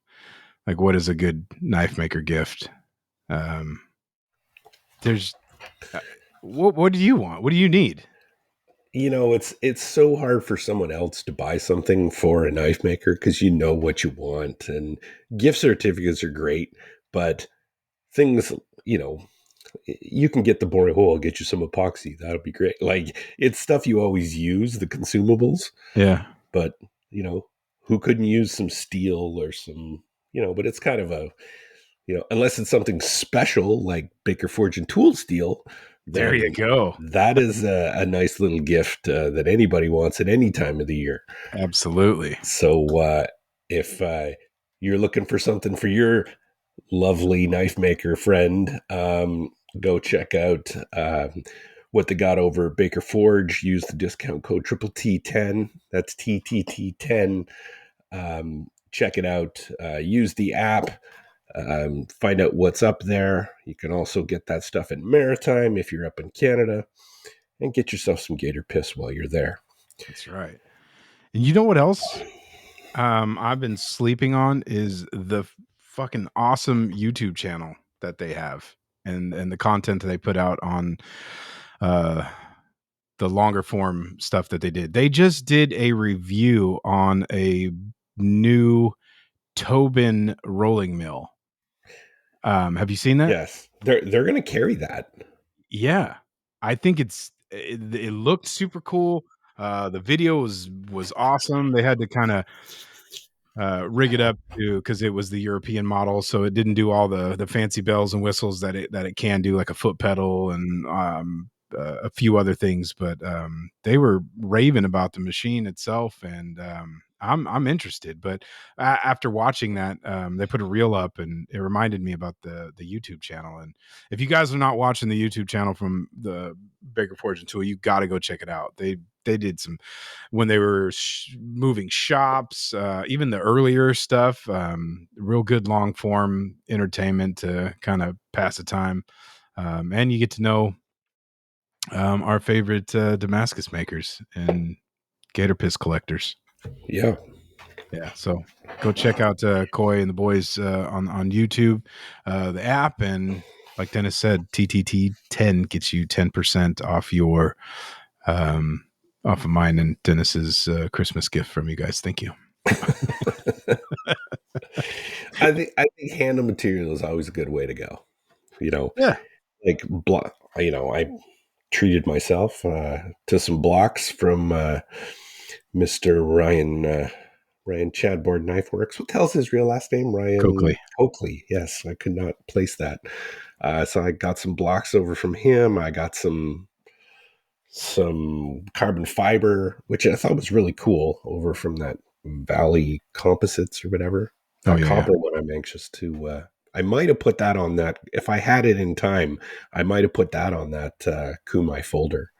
Like, what is a good knife maker gift? There's what do you want? What do you need? It's so hard for someone else to buy something for a knife maker because you know what you want, and gift certificates are great, but things, you can get the boring hole, I'll get you some epoxy. That'll be great. Like, it's stuff you always use, the consumables. Yeah. But, who couldn't use some steel or some, but it's kind of a, unless it's something special like Baker Forge and Tool steel. There you go. That is a nice little gift that anybody wants at any time of the year. Absolutely. So if you're looking for something for your lovely knife maker friend, go check out what they got over at Baker Forge. Use the discount code triple T10. That's TTT10. Check it out. Use the app. Find out what's up there. You can also get that stuff in Maritime if you're up in Canada, and get yourself some gator piss while you're there. That's right. And you know what else I've been sleeping on is the fucking awesome YouTube channel that they have, and the content that they put out on uh the longer form stuff that they did. They just did a review on a new Tobin rolling mill. Have you seen that? Yes, they're going to carry that. Yeah, I think it looked super cool. The video was awesome. They had to kind of rig it up to because it was the European model, so it didn't do all the fancy bells and whistles that it can do, like a foot pedal and a few other things. But they were raving about the machine itself, and I'm interested. But after watching that, they put a reel up, and it reminded me about the YouTube channel. And if you guys are not watching the YouTube channel from the Baker Forge and Tool, you got to go check it out. They did some when they were moving shops, even the earlier stuff, real good long form entertainment to kind of pass the time. And you get to know our favorite Damascus makers and gator piss collectors. Yeah. Yeah, so go check out Koi and the boys on YouTube, the app, and like Dennis said, TTT10 gets you 10% off your off of mine and Dennis's Christmas gift from you guys. Thank you. I think hand material is always a good way to go. You know, Yeah, like block. I treated myself to some blocks from Mr. Ryan Chadboard Knifeworks. What the hell's his real last name? Ryan Coakley. Oakley. Yes, I could not place that. So I got some blocks over from him. I got some carbon fiber, which I thought was really cool, over from that Valley Composites or whatever. Oh That yeah, copper one, I'm anxious to. I might have put that on that if I had it in time. I might have put that on that Kumai folder,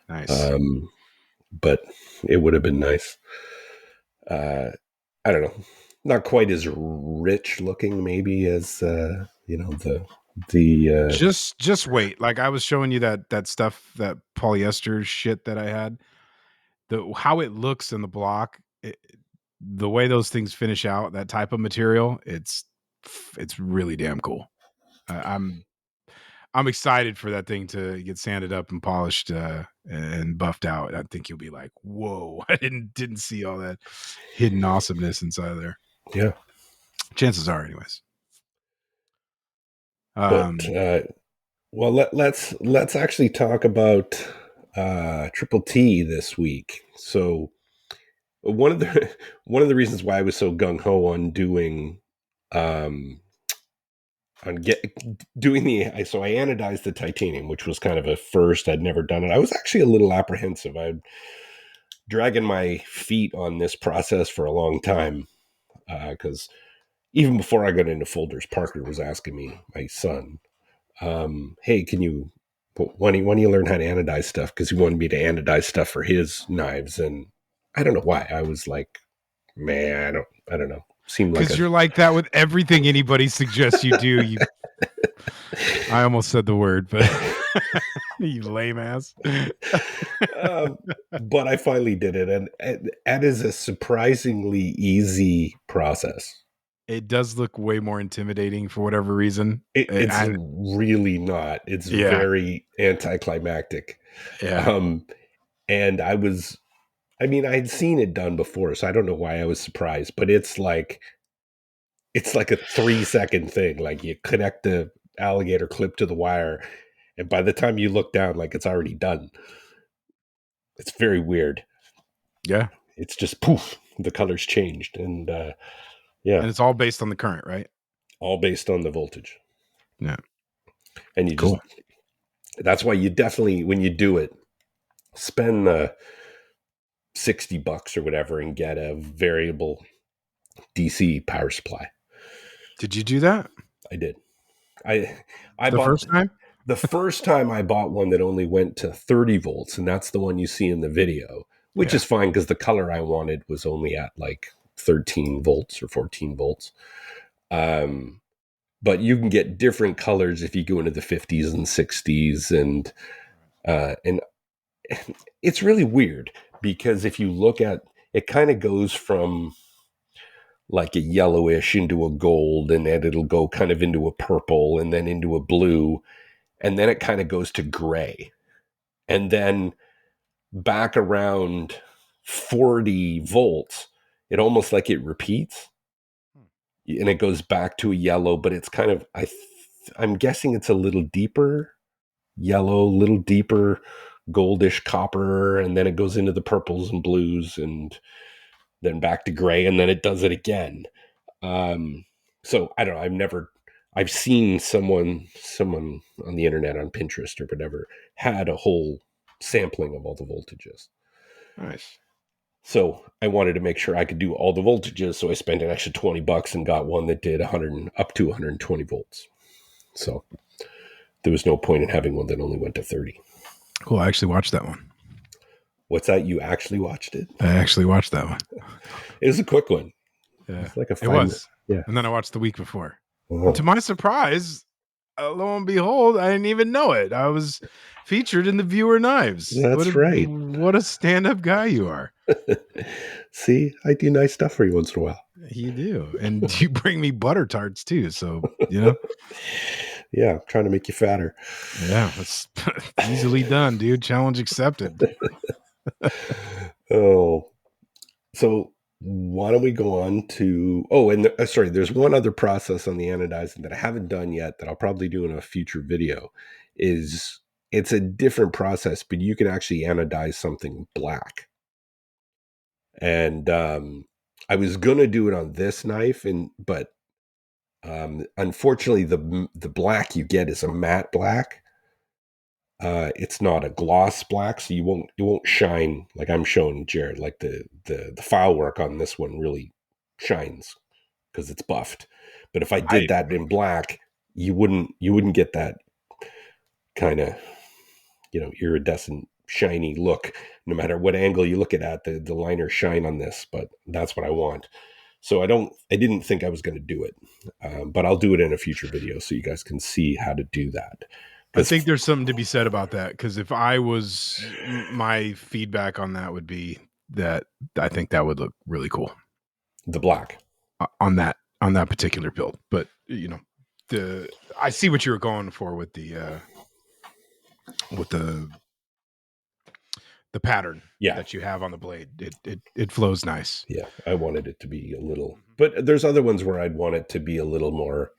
nice. um, but it would have been nice. Uh, I don't know, not quite as rich looking, maybe as the Just wait. Like I was showing you that stuff, that polyester shit that I had. The how it looks in the block, the way those things finish out, that type of material, it's really damn cool. I'm excited for that thing to get sanded up and polished and buffed out. I think you'll be like, "Whoa, I didn't see all that hidden awesomeness inside of there." yeah. Chances are, anyways. But Um, well, let's actually talk about Triple T this week. So one of the one of the reasons why I was so gung ho on um, get doing the so I anodized the titanium, which was kind of a first. I'd never done it. I was actually a little apprehensive. I'd dragging my feet on this process for a long time because even before I got into folders, Parker was asking me, my son, hey, can you when do you learn how to anodize stuff? Because he wanted me to anodize stuff for his knives, and I don't know why. I was like, man, I don't know. Seemed like because a you're like that with everything anybody suggests you do. I almost said the word, but you lame ass. um, but I finally did it, and that is a surprisingly easy process. It does look way more intimidating for whatever reason. It's And really not. It's yeah, very anticlimactic. yeah, Um, and I mean, I'd seen it done before, so I don't know why I was surprised, but it's like a 3 second thing. Like you connect the alligator clip to the wire, and by the time you look down, like it's already done. It's very weird. yeah. It's just poof, the color's changed, and yeah, And it's all based on the current, right? all based on the voltage. Yeah, And you just cool. that's why you definitely when you do it, spend the $60 or whatever and get a variable DC power supply. Did you do that I did. I the bought first time? The first time I bought one that only went to 30 volts, and that's the one you see in the video, which is fine because the color I wanted was only at like 13 volts or 14 volts. But you can get different colors if you go into the 50s and 60s, and it's really weird because if you look at it, kind of goes from like a yellowish into a gold, and then it'll go kind of into a purple, and then into a blue, and then it kind of goes to gray, and then back around 40 volts, it almost like it repeats, and it goes back to a yellow, but it's kind of I'm guessing it's a little deeper yellow, little deeper goldish copper, and then it goes into the purples and blues, and then back to gray, and then it does it again. So I don't know. I've seen someone on the internet on Pinterest or whatever had a whole sampling of all the voltages. Nice. So I wanted to make sure I could do all the voltages. So I spent an extra $20 and got one that did 100 up to 120 volts. So there was no point in having one that only went to 30. Cool. I actually watched that one. What's that? You actually watched it? I actually watched that one. It was a quick one. Yeah. It's like a 5 It was. Yeah. And then I watched the week before. Oh. To my surprise, lo and behold, I didn't even know it. I was featured in the Viewer Knives. That's right. What a stand-up guy you are. See, I do nice stuff for you once in a while. You do. And you bring me butter tarts too. So, you know. Yeah, I'm trying to make you fatter. Yeah, that's easily done, dude. Challenge accepted. Oh, so why don't we go on to, sorry, there's one other process on the anodizing that I haven't done yet that I'll probably do in a future video. It's a different process, but you can actually anodize something black. And I was going to do it on this knife, but unfortunately the black you get is a matte black. It's not a gloss black, so it won't shine like I'm showing Jerid. Like the file work on this one really shines because it's buffed. But if I did that in black, you wouldn't get that kind of iridescent shiny look. No matter what angle you look at the liner shine on this. But that's what I want. So I didn't think I was going to do it, but I'll do it in a future video so you guys can see how to do that. I think there's something to be said about that, because if I was, my feedback on that would be that I think that would look really cool. The black on that particular build, but I see what you were going for with the pattern that you have on the blade. It flows nice. Yeah, I wanted it to be a little, but there's other ones where I'd want it to be a little more.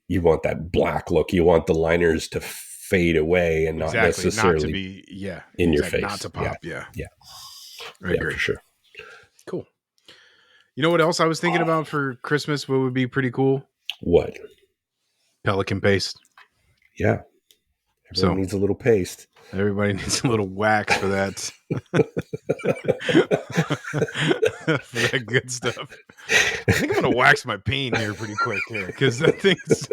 You want that black look. You want the liners to fade away and not necessarily not to be in your face, not to pop. Yeah. I agree for sure. Cool. You know what else I was thinking about for Christmas? What would be pretty cool? What? Pelican paste. Yeah. Everyone needs a little paste. Everybody needs a little wax for that. For that good stuff. I think I'm going to wax my paint here pretty quick here, because that thing's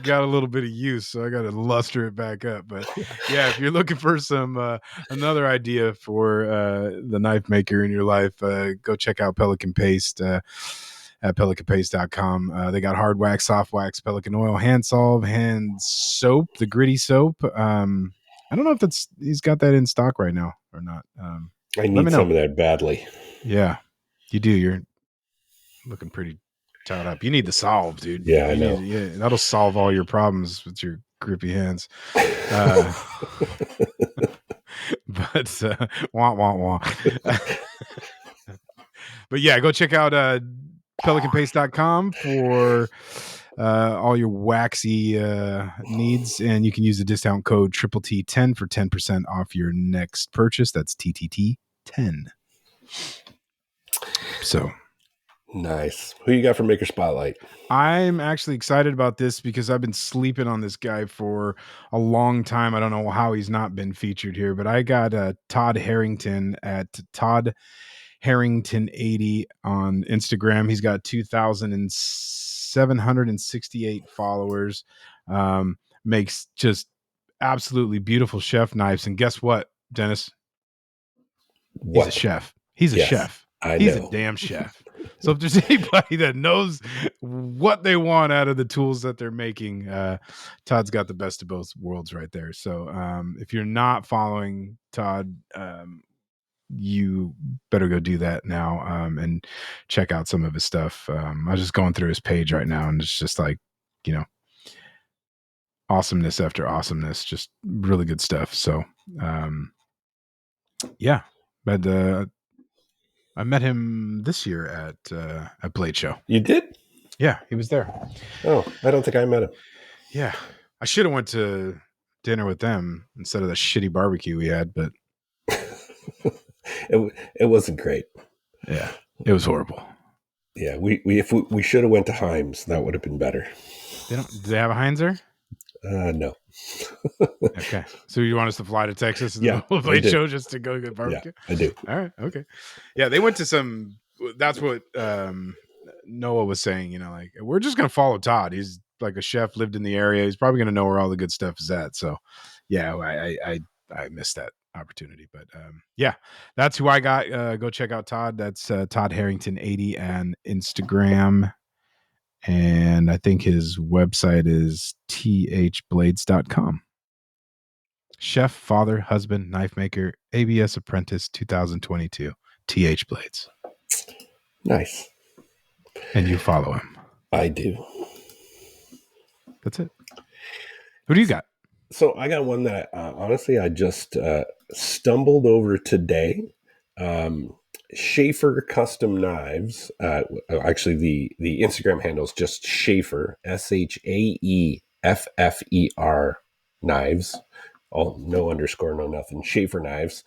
got a little bit of use, so I got to luster it back up. But yeah, if you're looking for some another idea for the knife maker in your life, go check out Pelican Paste at pelicanpaste.com. They got hard wax, soft wax, Pelican oil, hand solve, hand soap, the gritty soap. I don't know if he's got that in stock right now or not. I need some of that badly. Yeah, you do. You're looking pretty tied up. You need the solve, dude. Yeah, I know. That'll solve all your problems with your grippy hands. But wah wah wah. But yeah, go check out pelicanpaste.com for all your waxy needs, and you can use the discount code TTT10 for 10% off your next purchase. That's TTT10. So nice. Who you got for Maker Spotlight? I'm actually excited about this because I've been sleeping on this guy for a long time. I don't know how he's not been featured here, but I got Todd Harrington at Todd Harrington 80 on Instagram. He's got 2,768 followers. makes just absolutely beautiful chef knives. And guess what, Dennis? He's a What? chef. He's a Yes, chef. I He's a know. damn chef. So if there's anybody that knows what they want out of the tools that they're making, Todd's got the best of both worlds right there. So if you're not following Todd, you better go do that now and check out some of his stuff. I was just going through his page right now, and it's just like, awesomeness after awesomeness, just really good stuff. So yeah, but I met him this year at Blade Show. You did? Yeah, he was there. Oh, I don't think I met him. Yeah, I should have went to dinner with them instead of the shitty barbecue we had, but It wasn't great. yeah, it was horrible. Yeah, we should have went to Heim's. That would have been better. Do they have a Heinzer? No. Okay, so you want us to fly to Texas in the Yeah, middle of I Blade do. Show just to go get barbecue? Yeah, I do. All right, okay. Yeah, they went to some. That's what Noah was saying. Like, we're just gonna follow Todd. He's like a chef, lived in the area. He's probably gonna know where all the good stuff is at. So, yeah, I missed that opportunity, but yeah, that's who I got. Go check out Todd. That's Todd Harrington 80 on Instagram. And I think his website is thblades.com. Chef, father, husband, knife maker, ABS apprentice 2022, TH Blades. Nice. And you follow him. I do. That's it. Who do you got? So I got one that honestly I just stumbled over today. Schaefer Custom Knives. Actually, the Instagram handle is just Schaefer, SHAEFFER Knives. Oh, no underscore, no nothing. Schaefer Knives.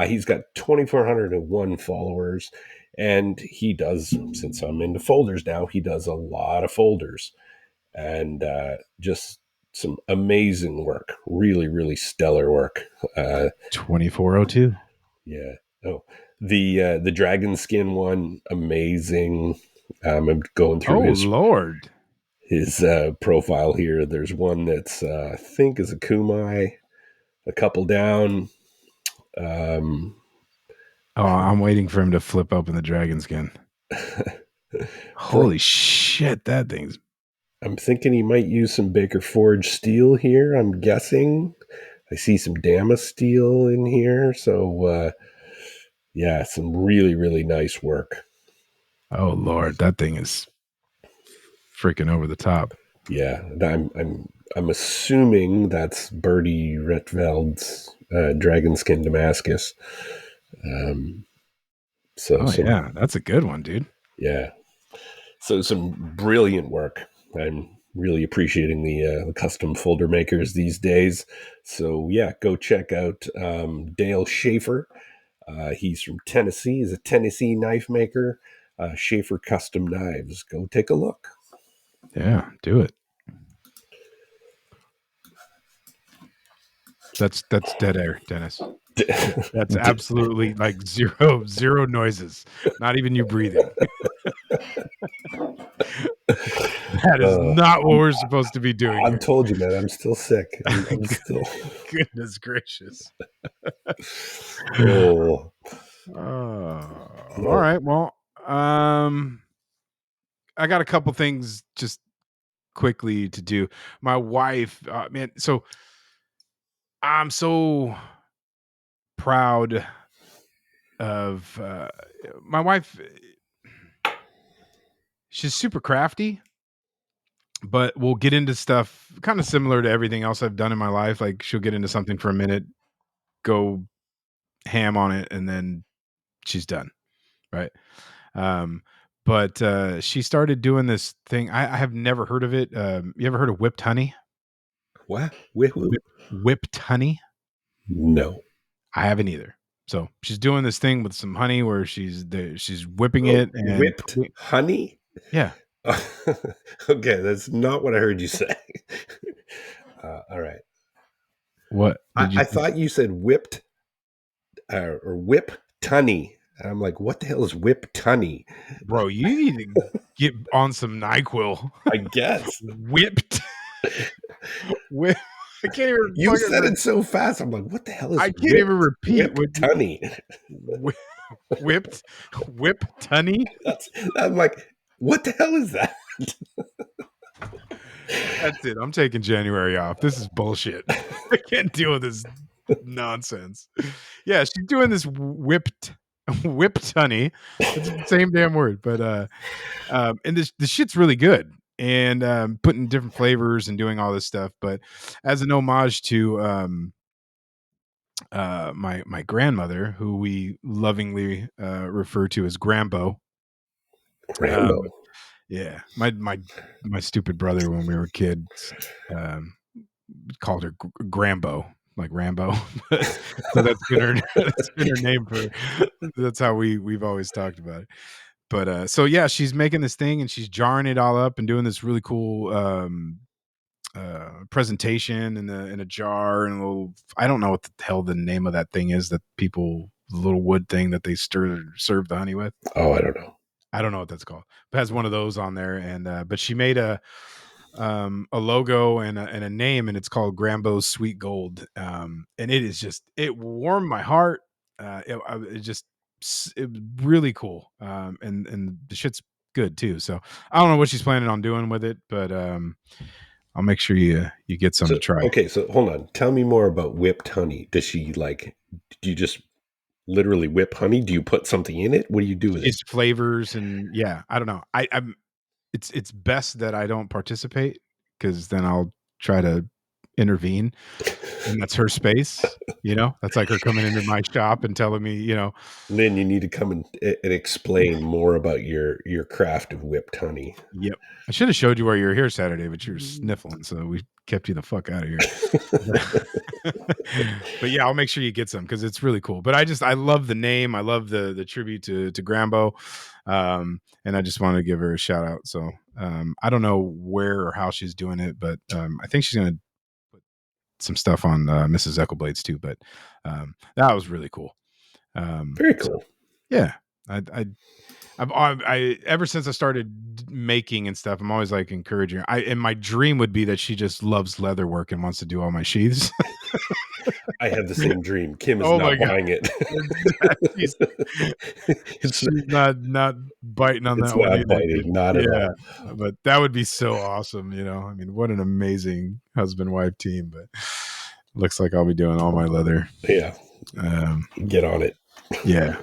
He's got 2,401 followers, and he does, since I'm into folders now, he does a lot of folders, and just some amazing work. Really, really stellar work. 2402. Yeah. Oh, the dragon skin one, amazing. I'm going through Lord. his profile here. There's one that's I think is a kumai, a couple down. I'm waiting for him to flip open the dragon skin. Holy shit, that thing's. I'm thinking he might use some Baker Forge steel here. I'm guessing. I see some Damas steel in here. So, yeah, some really, really nice work. Oh Lord, that thing is freaking over the top. Yeah, I'm assuming that's Bertie Retveld's Dragonskin Damascus. Yeah, that's a good one, dude. Yeah, so some brilliant work. I'm really appreciating the custom folder makers these days. So yeah, go check out Dale Schaefer. He's from Tennessee. He's a Tennessee knife maker. Schaefer Custom Knives. Go take a look. Yeah, do it. That's dead air, Dennis. That's absolutely like zero noises. Not even you breathing. That is not what we're supposed to be doing. I've told you, man. I'm still sick. I'm still. Goodness gracious. Oh. All right. Well, I got a couple things just quickly to do. My wife, man, so I'm so proud of my wife. She's super crafty, but we'll get into stuff kind of similar to everything else I've done in my life. Like, she'll get into something for a minute, go ham on it, and then she's done. Right. But she started doing this thing. I have never heard of it. You ever heard of whipped honey? What? Whipped honey? No. I haven't either. So she's doing this thing with some honey where she's whipping it and whipped honey. Yeah. Okay, that's not what I heard you say. All right. What did you? I thought you said whipped or whip tunny. And I'm like, what the hell is whip tunny? Bro, you need to get on some NyQuil. I guess. Whipped. Whip. I can't even You fucking. said it so fast. I'm like, what the hell is I can't even repeat whip what you tunny? whi- whipped whip tunny. I'm like, what the hell is that? That's it. I'm taking January off. This is bullshit. I can't deal with this nonsense. Yeah, she's doing this whipped honey. It's the same damn word, but and this shit's really good. And putting different flavors and doing all this stuff, but as an homage to my grandmother, who we lovingly refer to as Grambo. Rambo. Um, yeah, my stupid brother when we were kids um, called her Grambo, like Rambo. So that's been her that's been her name for. That's how we've always talked about it. But so yeah, she's making this thing and she's jarring it all up and doing this really cool presentation in a jar and a little. I don't know what the hell the name of that thing is that people the little wood thing that they serve the honey with. Oh, I don't know. I don't know what that's called. It has one of those on there, and but she made a logo and a name, and it's called Grambo's Sweet Gold. And it is just it warmed my heart. It just it was really cool. And the shit's good too. So I don't know what she's planning on doing with it, but I'll make sure you get some So to try. okay, so hold on. Tell me more about whipped honey. Does she like? Do you just literally whip honey? Do you put something in it? What do you do with it? It's flavors and yeah, I don't know. I'm it's best that I don't participate because then I'll try to intervene and that's her space. That's like her coming into my shop and telling me, Lynn, you need to come and explain more about your craft of whipped honey. yep. I should have showed you where you were here Saturday, but you were sniffling, so we kept you the fuck out of here. But yeah, I'll make sure you get some because it's really cool. But I love the name. I love the tribute to Grambo. And I just want to give her a shout out. So I don't know where or how she's doing it, but I think she's gonna put some stuff on Mrs. Eccleblades too. But that was really cool. Very So cool. yeah, I ever since I started making and stuff, I'm always like encouraging her. And my dream would be that she just loves leather work and wants to do all my sheaths. I have the same dream. Kim is Oh my not god, buying it. she's, it's she's not biting on it's that one not either, dude. biting, not at Yeah, all. but that would be so awesome. I mean, what an amazing husband wife team. But looks like I'll be doing all my leather. Yeah, Um, get on it. yeah.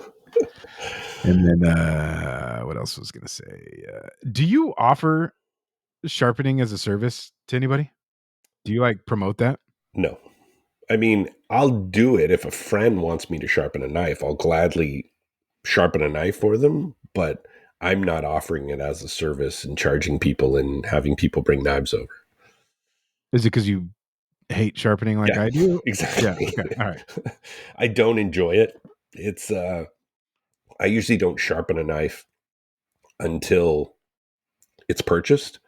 And then what else was gonna say? Do you offer sharpening as a service to anybody? Do you like promote that? No, I mean, I'll do it if a friend wants me to sharpen a knife. I'll gladly sharpen a knife for them, but I'm not offering it as a service and charging people and having people bring knives over. Is it because you hate sharpening like Yeah, I do? Yeah. exactly. Okay. All right. I don't enjoy it. It's I usually don't sharpen a knife until it's purchased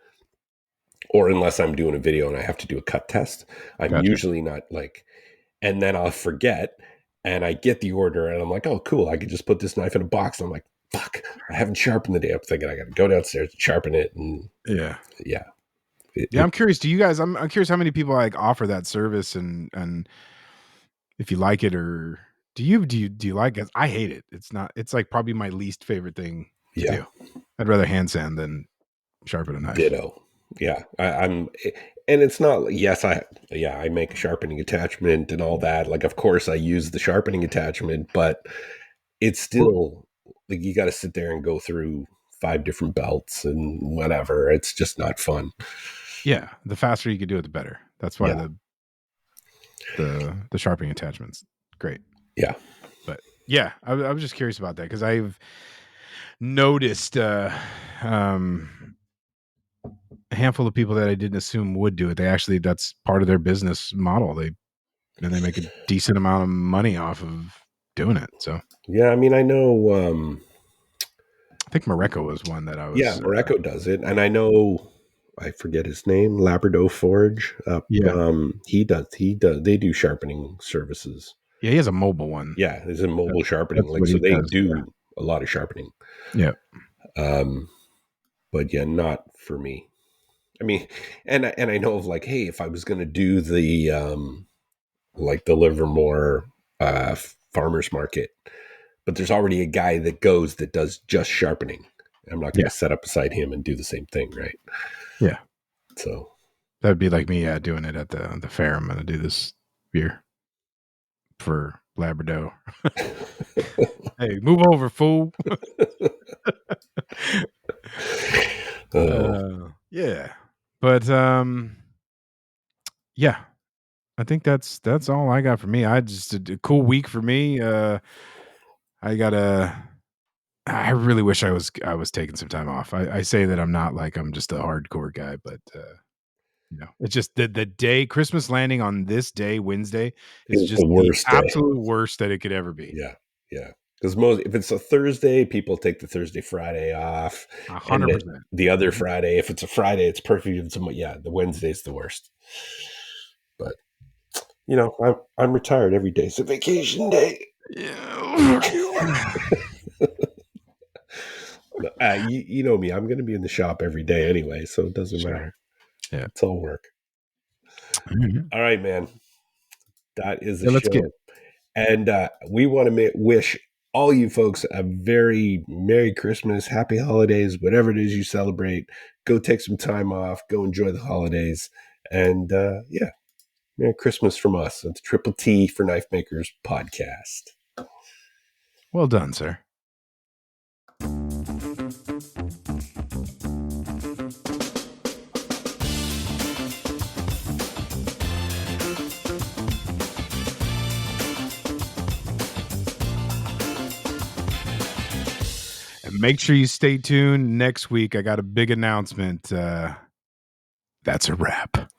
or unless I'm doing a video and I have to do a cut test. I'm Gotcha. usually not like, and then I'll forget and I get the order and I'm like, oh, cool. I could just put this knife in a box. And I'm like, fuck, I haven't sharpened the day. I'm thinking I got to go downstairs and sharpen it. And Yeah. yeah. Yeah. I'm curious. Do you guys? I'm curious how many people like offer that service and if you like it or do you like it? I hate it. It's not. It's like probably my least favorite thing to Yeah. do. I'd rather hand sand than sharpen a knife. Ditto. Yeah. I'm, and it's not, yes, I make a sharpening attachment and all that. Like, of course, I use the sharpening attachment, but it's still like you got to sit there and go through 5 different belts and whatever. It's just not fun. Yeah. The faster you can do it, the better. That's why Yeah. the sharpening attachment's great. Yeah. But yeah, I was just curious about that because I've noticed a handful of people that I didn't assume would do it. That's part of their business model. They make a decent amount of money off of doing it. So Yeah. I mean, I know, I think Morocco was one that I yeah, was. Morocco does it. And I know, I forget his name, Labrador Forge. Yeah, He does, they do sharpening services. yeah, he has a mobile one. Yeah. It's a mobile sharpening. That's Like, what so he they does. do a lot of sharpening. Yeah, Um, but yeah, not for me. I mean, and I know of like, hey, if I was going to do the like the Livermore farmers market, but there's already a guy that does just sharpening. I'm not going Yeah. to set up beside him and do the same thing, right? Yeah. So That'd be like me doing it at the fair. I'm going to do this beer for Labrador. Hey, move over, fool. Yeah. But yeah, I think that's all I got for me. I just a cool week for me. I really wish I was taking some time off. I say that I'm not like I'm just a hardcore guy, but it's just the day Christmas landing on this day, Wednesday, is it's the just the worst day. absolute worst that it could ever be. Yeah, yeah. Because if it's a Thursday, people take the Thursday, Friday off, and 100%. the other Friday, if it's a Friday, it's perfect. If it's the Wednesday's the worst. But I'm retired. Every day's a vacation day. Yeah. You know me. I'm going to be in the shop every day anyway, so it doesn't matter. Yeah. It's all work. Mhm. All right, man. That is the Yeah, let's get show. And we want to wish all you folks a very Merry Christmas, Happy Holidays, whatever it is you celebrate. Go take some time off. Go enjoy the holidays. And Merry Christmas from us. It's Triple T for Knife Makers podcast. well done, sir. And make sure you stay tuned next week. I got a big announcement. That's a wrap.